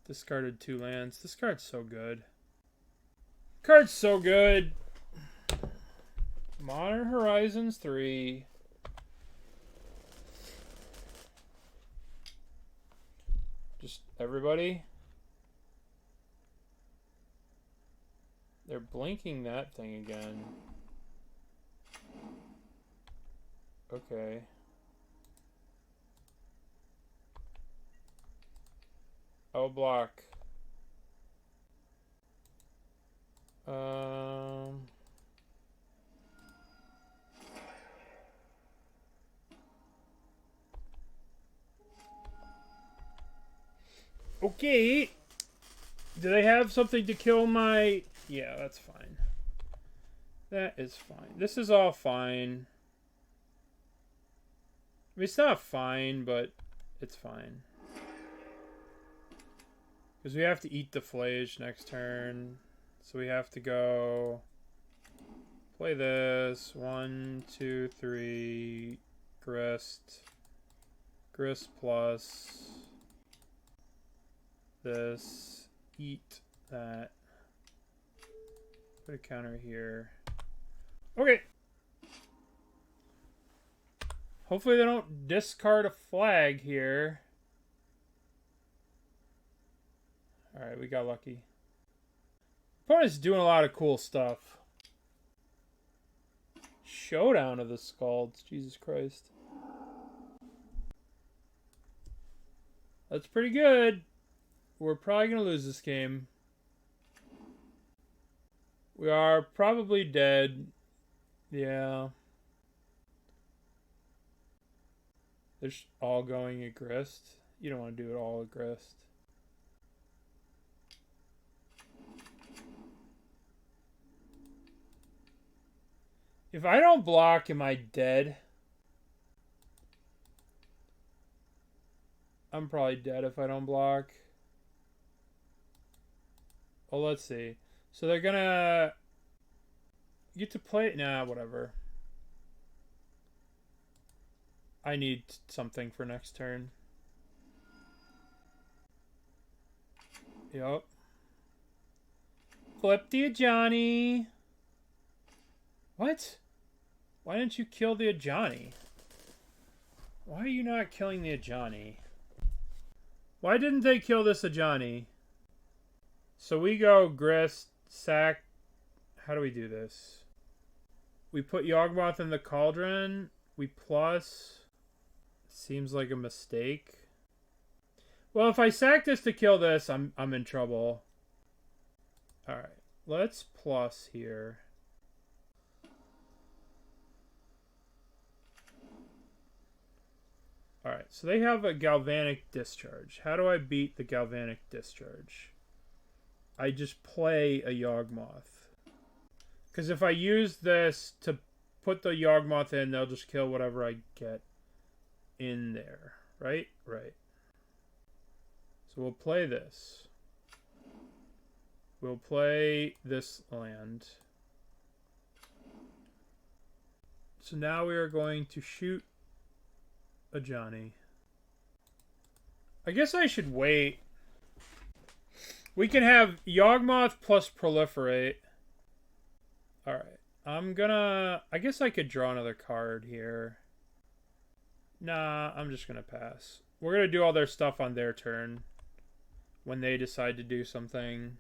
Discarded 2 lands. This card's so good. Card's so good. Modern Horizons 3. Just everybody. They're blinking that thing again. Okay. I'll block. Okay. Do they have something to kill my... Yeah, that's fine. That is fine. This is all fine. I mean, it's not fine, but it's fine. Because we have to eat the Flage next turn. So we have to go... Play this. 1, 2, 3. Grist. Grist plus... This. Eat that. Put a counter here. Okay. Hopefully they don't discard a flag here. Alright, we got lucky. Opponent's doing a lot of cool stuff. Showdown of the Scalds. Jesus Christ. That's pretty good. We're probably going to lose this game. We are probably dead. Yeah. They're all going at Grist. You don't want to do it all at Grist. If I don't block, am I dead? I'm probably dead if I don't block. Well, let's see. So they're gonna get to play... Nah, whatever. I need something for next turn. Yup. Flip the Ajani. What? Why didn't you kill the Ajani? Why are you not killing the Ajani? Why didn't they kill this Ajani? So we go Grist, sack. How do we do this? We put Yawgmoth in the Cauldron. We plus. Seems like a mistake. Well, if I sack this to kill this, I'm in trouble. Alright. Let's plus here. Alright, so they have a Galvanic Discharge. How do I beat the Galvanic Discharge? I just play a Yawgmoth. Because if I use this to put the Yawgmoth in, they'll just kill whatever I get in there. Right? Right. So we'll play this. We'll play this land. So now we are going to shoot a Johnny. I guess I should wait. We can have Yawgmoth plus Proliferate. Alright. I'm gonna... I guess I could draw another card here. Nah, I'm just gonna pass. We're gonna do all their stuff on their turn. When they decide to do something.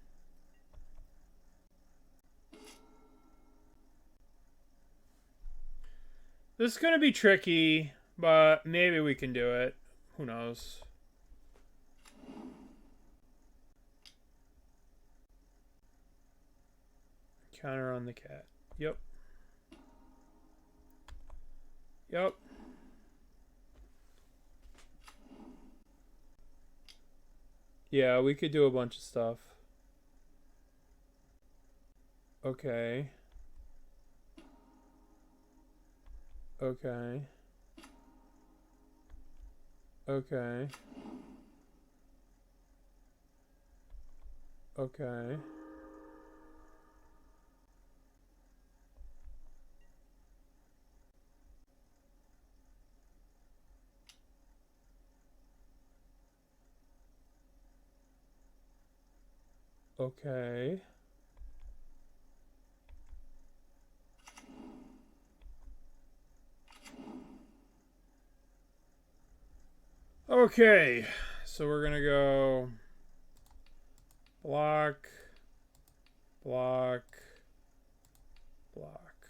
This is gonna be tricky, but maybe we can do it. Who knows? Counter on the cat. Yep. Yep. Yeah, we could do a bunch of stuff. Okay. Okay. Okay. Okay. Okay. Okay. So we're gonna go block, block, block.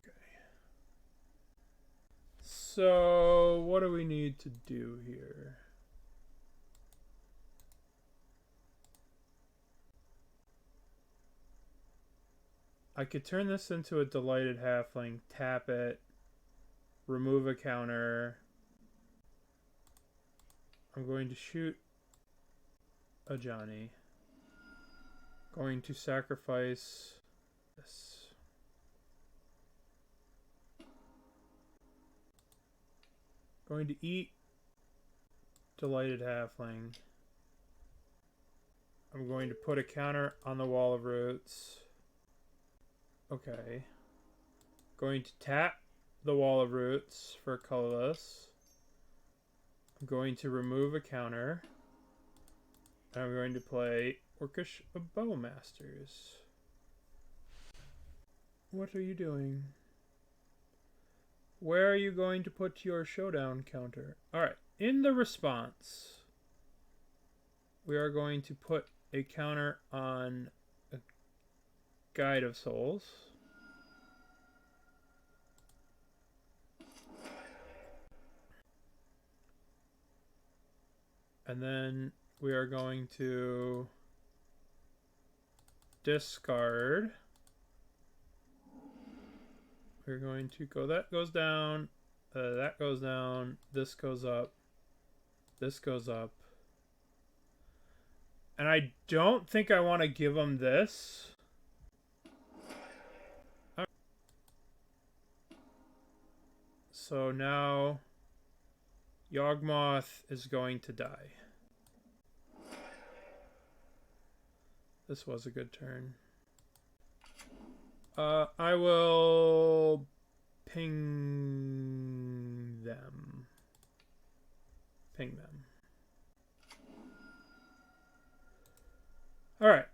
Okay. So what do we need to do here? I could turn this into a Delighted Halfling, tap it, remove a counter. I'm going to shoot a Johnny. Going to sacrifice this. Going to eat Delighted Halfling. I'm going to put a counter on the Wall of Roots. Okay. Going to tap the Wall of Roots for colorless. I'm going to remove a counter. And I'm going to play Orcish Bowmasters. What are you doing? Where are you going to put your showdown counter? Alright, in the response, we are going to put a counter on a Guide of Souls. And then we are going to discard. We're going to go, that goes down, that goes down, this goes up, this goes up. And I don't think I want to give them this. So now Yawgmoth is going to die. This was a good turn. I will ping them. Ping them. All right.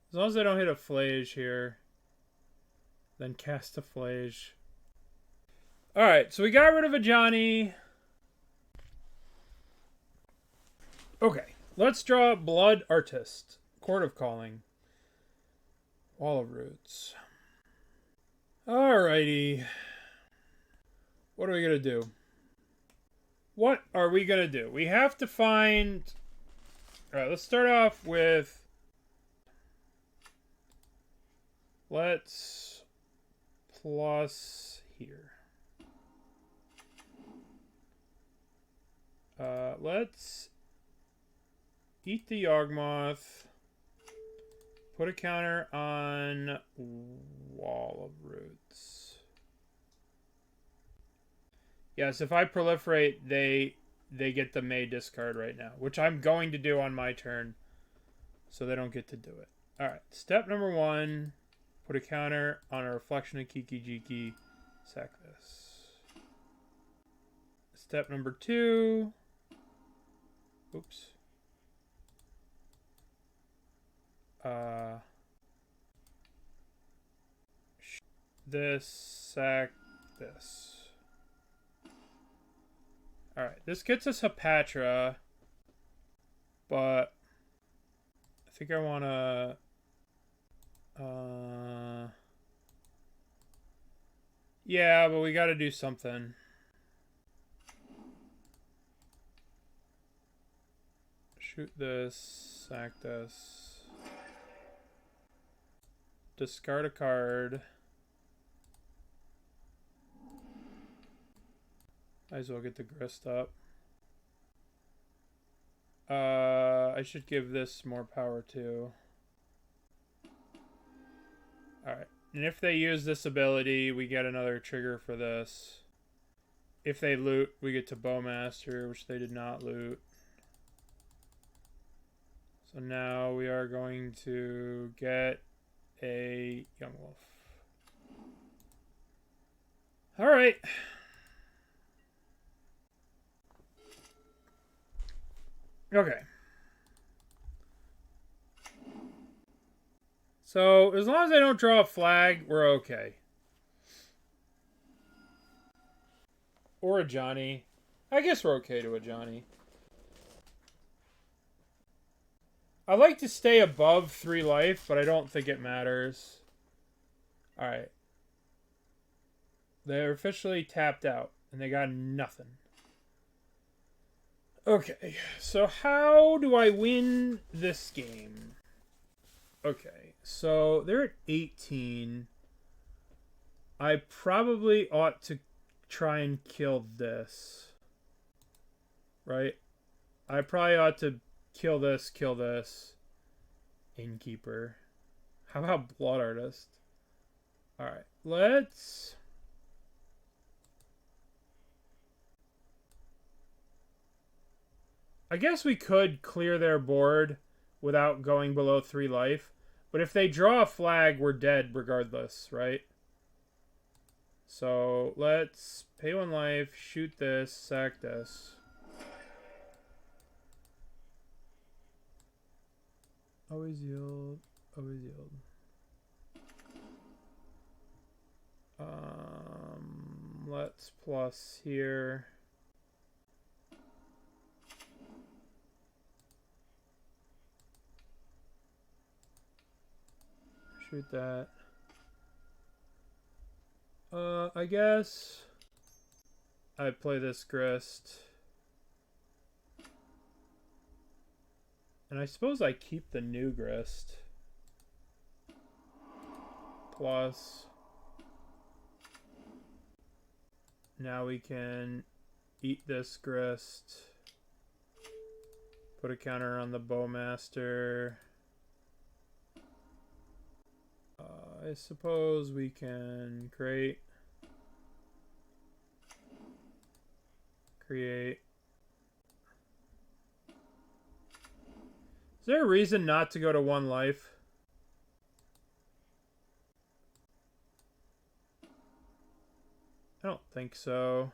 As long as I don't hit a Flage here, then cast a Flage. All right, so we got rid of a Johnny. Okay, let's draw Blood Artist. Chord of Calling. Wall of Roots. Alrighty. What are we going to do? What are we going to do? We have to find... Alright, let's start off with... Let's plus here. Let's eat the Yawgmoth. Put a counter on Wall of Roots. Yes, if I proliferate, they get the May discard right now, which I'm going to do on my turn, so they don't get to do it. Alright, step number 1, put a counter on a Reflection of Kiki Jiki, sack this. Step number 2, oops. This, sack this. Alright, this gets us Hapatra, but I think I want to... yeah, but we got to do something. Shoot this, sack this. Discard a card. Might as well get the Grist up. I should give this more power too. Alright. And if they use this ability, we get another trigger for this. If they loot, we get to Bowmaster, which they did not loot. So now we are going to get a Young Wolf. Alright. Okay. So, as long as I don't draw a flag, we're okay. Or a Johnny. I guess we're okay to a Johnny. I like to stay above 3 life, but I don't think it matters. Alright. They're officially tapped out, and they got nothing. Okay, so how do I win this game? Okay, so they're at 18. I probably ought to try and kill this. Right? I probably ought to kill this. Innkeeper. How about Blood Artist? Alright, let's... I guess we could clear their board without going below 3 life. But if they draw a flag, we're dead regardless, right? So let's pay 1 life, shoot this, sack this. Always yield, always yield. Let's plus here. Shoot that. I guess I play this Grist. And I suppose I keep the new Grist. Plus. Now we can eat this Grist. Put a counter on the Bowmaster. I suppose we can create. Is there a reason not to go to 1 life? I don't think so.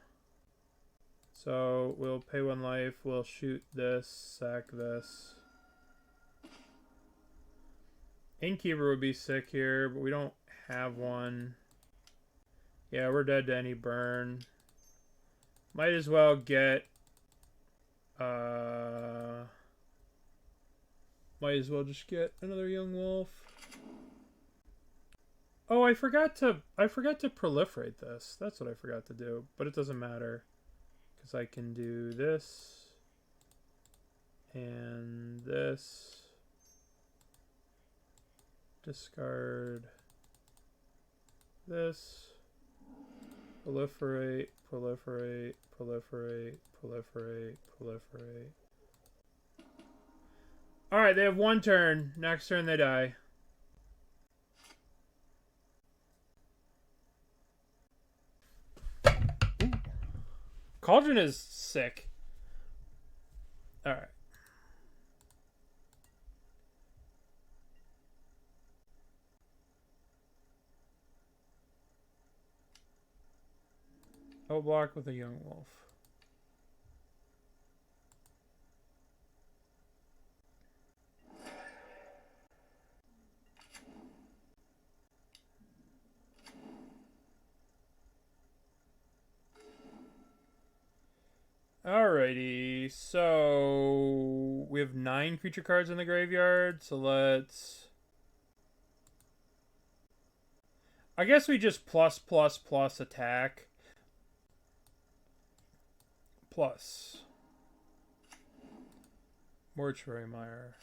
So we'll pay 1 life, we'll shoot this, sack this. Innkeeper would be sick here, but we don't have one. Yeah, we're dead to any burn. Might as well get... might as well just get another young wolf. Oh, I forgot to proliferate this. That's what I forgot to do, but it doesn't matter. Because I can do this. And this. Discard this. Proliferate. Alright, they have 1 turn. Next turn they die. Ooh. Cauldron is sick. Alright. I'll block with a young wolf. Alrighty, so we have 9 creature cards in the graveyard, so let's... I guess we just plus attack. Plus Mortuary Mire.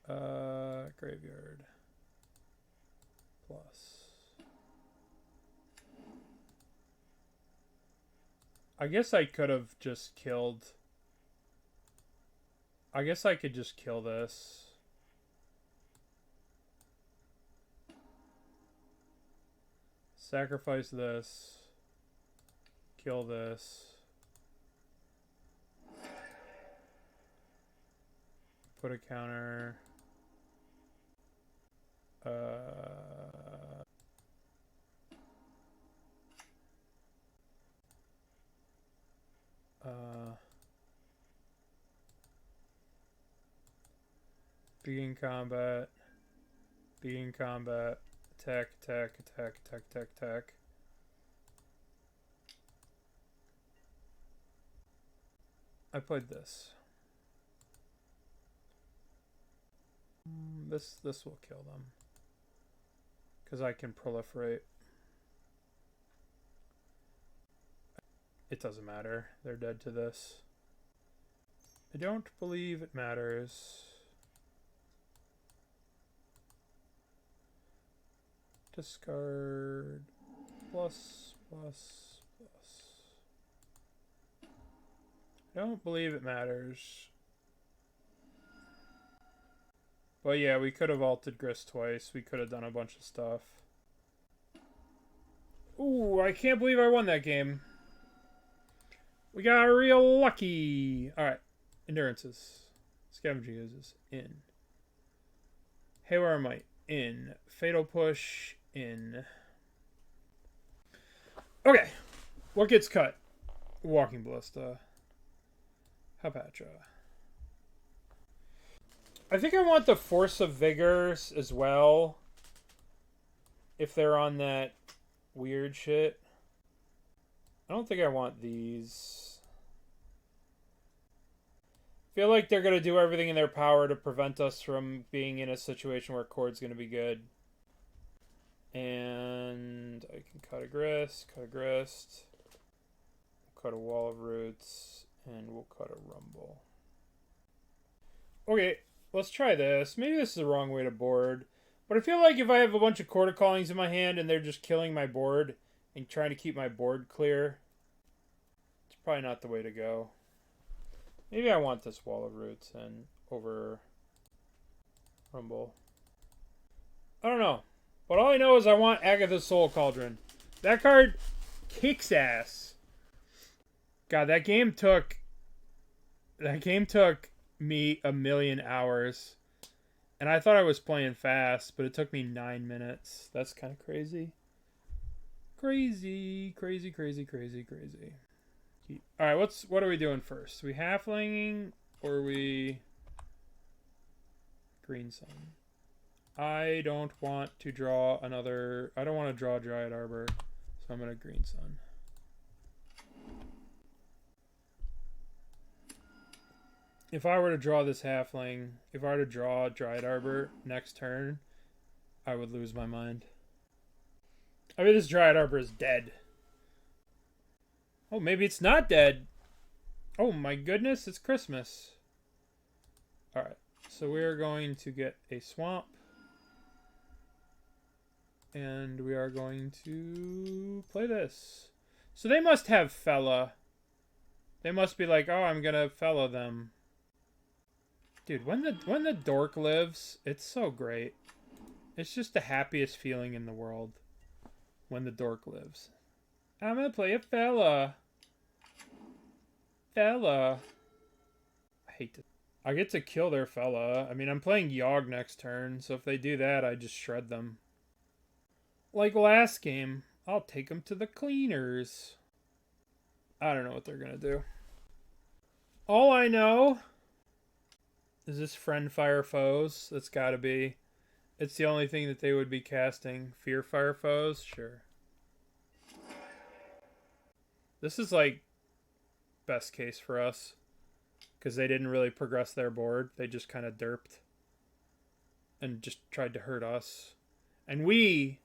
Graveyard. Plus. I guess I could have just killed... I guess I could just kill this. Sacrifice this. Kill this. Put a counter. Begin combat. Begin combat. Attack, attack, attack, attack, attack, attack. I played this. This will kill them. Because I can proliferate. It doesn't matter. They're dead to this. I don't believe it matters. Discard. plus. I don't believe it matters. But yeah, we could have ulted Grist twice. We could have done a bunch of stuff. Ooh, I can't believe I won that game. We got real lucky. Alright. Endurances. Scavenging Oozes. In. Haywire Mite. In. Fatal Push. In. Okay. What gets cut? Walking Ballista. Hapatra. I think I want the Force of Vigor as well. If they're on that weird shit. I don't think I want these. I feel like they're going to do everything in their power to prevent us from being in a situation where Chord's going to be good. And I can cut a Grist, cut a Wall of Roots, and we'll cut a Rumble. Okay, let's try this. Maybe this is the wrong way to board. But I feel like if I have a bunch of Chord of Callings in my hand and they're just killing my board and trying to keep my board clear, it's probably not the way to go. Maybe I want this Wall of Roots and over Rumble. I don't know. But all I know is I want Agatha's Soul Cauldron. That card kicks ass. God, that game took me a million hours. And I thought I was playing fast, but it took me 9 minutes. That's kind of crazy. Crazy. Alright, what are we doing first? We halflinging or we green sun? I don't want to draw another... I don't want to draw Dryad Arbor, so I'm going to green sun. If I were to draw this halfling, if I were to draw Dryad Arbor next turn, I would lose my mind. I mean, this Dryad Arbor is dead. Oh, maybe it's not dead. Oh my goodness, it's Christmas. Alright, so we're going to get a swamp. And we are going to play this. So they must have Fella. They must be like, oh, I'm gonna Fella them. Dude, when the dork lives, it's so great. It's just the happiest feeling in the world. When the dork lives. I'm gonna play a Fella. Fella. I hate it. I get to kill their Fella. I mean, I'm playing Yawg next turn, so if they do that, I just shred them. Like last game, I'll take them to the cleaners. I don't know what they're gonna do. All I know is this Friend Fire Foes. That's gotta be. It's the only thing that they would be casting. Fear Fire Foes? Sure. This is like best case for us. Because they didn't really progress their board. They just kind of derped. And just tried to hurt us. And we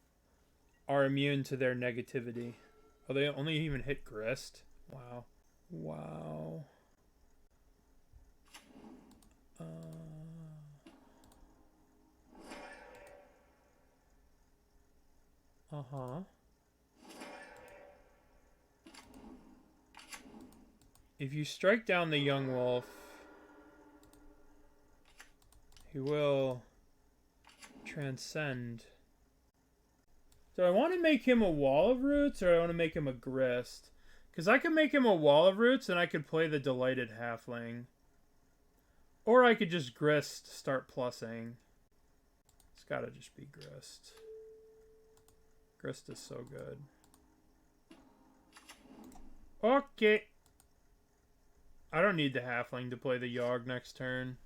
are immune to their negativity. Oh, they only even hit Grist? Wow. Wow. Uh-huh. If you strike down the young wolf, he will transcend. Do I want to make him a Wall of Roots, or do I want to make him a Grist? Because I could make him a Wall of Roots, and I could play the Delighted Halfling. Or I could just Grist, start plussing. It's gotta just be Grist. Grist is so good. Okay. I don't need the Halfling to play the Yawg next turn.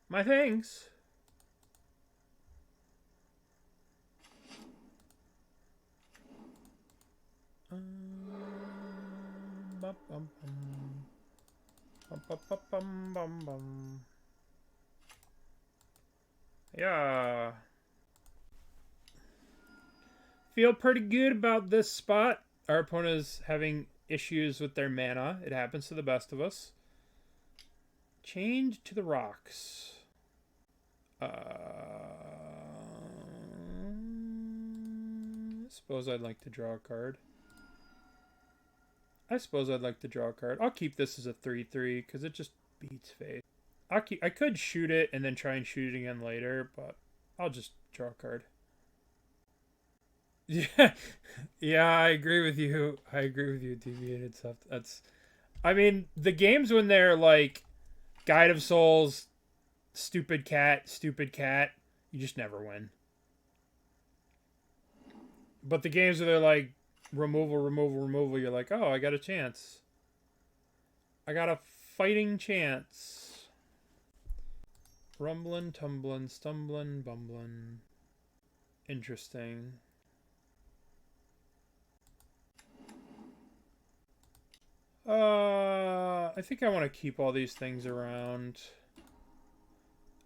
My thanks. Yeah. Feel pretty good about this spot. Our opponent is having issues with their mana. It happens to the best of us. Change to the rocks. suppose I'd like to draw a card. I'll keep this as a 3/3 because it just beats face. I could shoot it and then try and shoot it again later, but I'll just draw a card. Yeah, yeah, I agree with you. Deviated stuff. I mean, the games when they're like Guide of Souls, stupid cat, you just never win. But the games where they're like removal, you're like, oh, I got a chance. I got a fighting chance. Rumbling, tumbling, stumbling, bumbling. Interesting. I think I want to keep all these things around.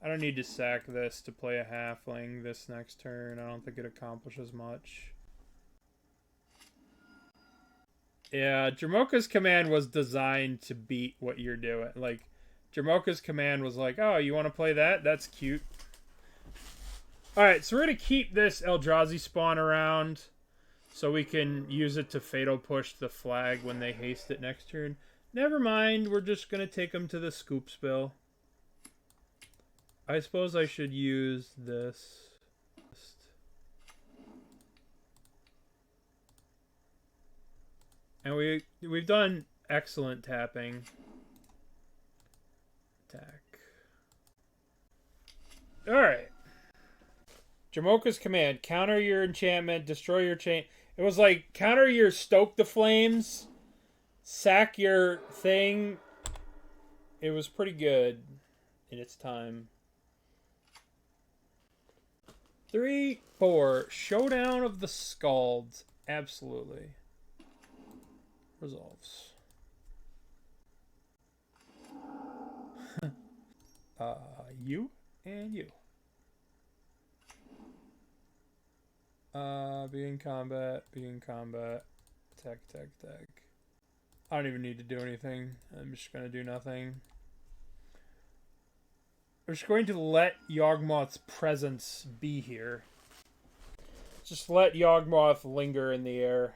I don't need to sack this to play a halfling this next turn. I don't think it accomplishes much. Yeah, Jamoka's command was designed to beat what you're doing. Like, Jamoka's command was like, oh, you want to play that? That's cute. Alright, so we're going to keep this Eldrazi spawn around so we can use it to Fatal Push the flag when they haste it next turn. Never mind, we're just going to take them to the Scoop Spill. I suppose I should use this. And we've done excellent tapping. Attack. Alright. Jamoka's command. Counter your enchantment. Destroy your chain. It was like, counter your Stoke the Flames. Sack your thing. It was pretty good in its time. 3, 4. Showdown of the Scalds. Absolutely. Resolves. You and you. Be in combat. Attack. I don't even need to do anything. I'm just going to do nothing. I'm just going to let Yawgmoth's presence be here. Just let Yawgmoth linger in the air.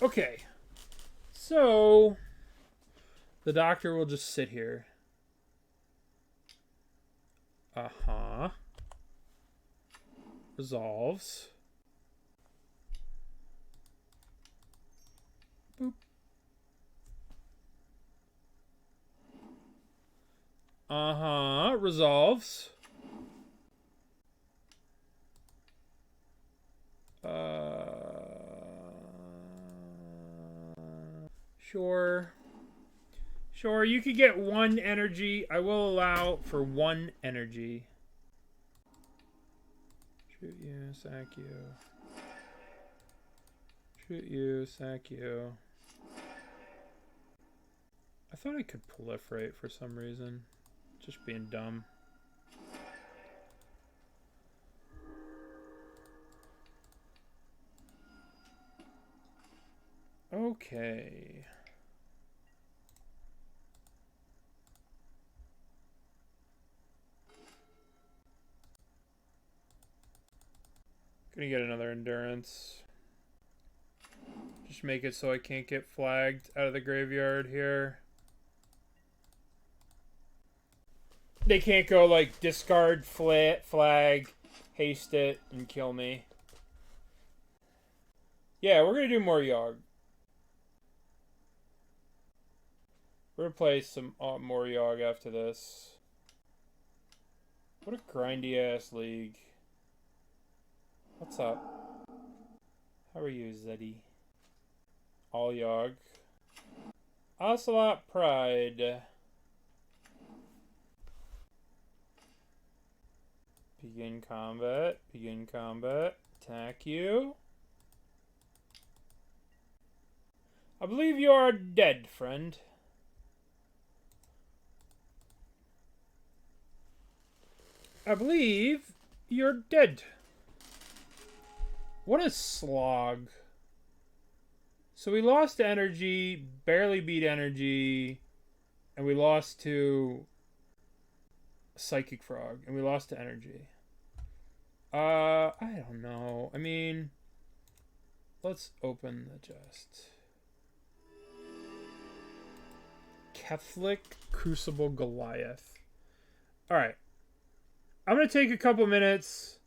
Okay. So, the doctor will just sit here. Uh-huh. Resolves. Boop. Uh-huh. Resolves. Sure, you could get 1 energy. I will allow for 1 energy. Shoot you, sack you. Shoot you, sack you. I thought I could proliferate for some reason. Just being dumb. Okay. Gonna get another endurance. Just make it so I can't get flagged out of the graveyard here. They can't go like discard flag, haste it, and kill me. Yeah, we're gonna do more Yawg. We're gonna play some more Yawg after this. What a grindy ass league. What's up? How are you, Zeddy? All Yawg. Ocelot Pride. Begin combat. Attack you. I believe you are dead, friend. I believe you're dead. What a slog. So we lost to energy, barely beat energy, and we lost to Psychic Frog, and we lost to energy. I don't know. I mean, let's open the chest. Catholic Crucible Goliath. Alright. I'm going to take a couple minutes.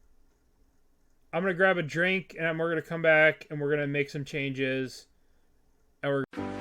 I'm going to grab a drink, and we're going to come back, and we're going to make some changes. And we're...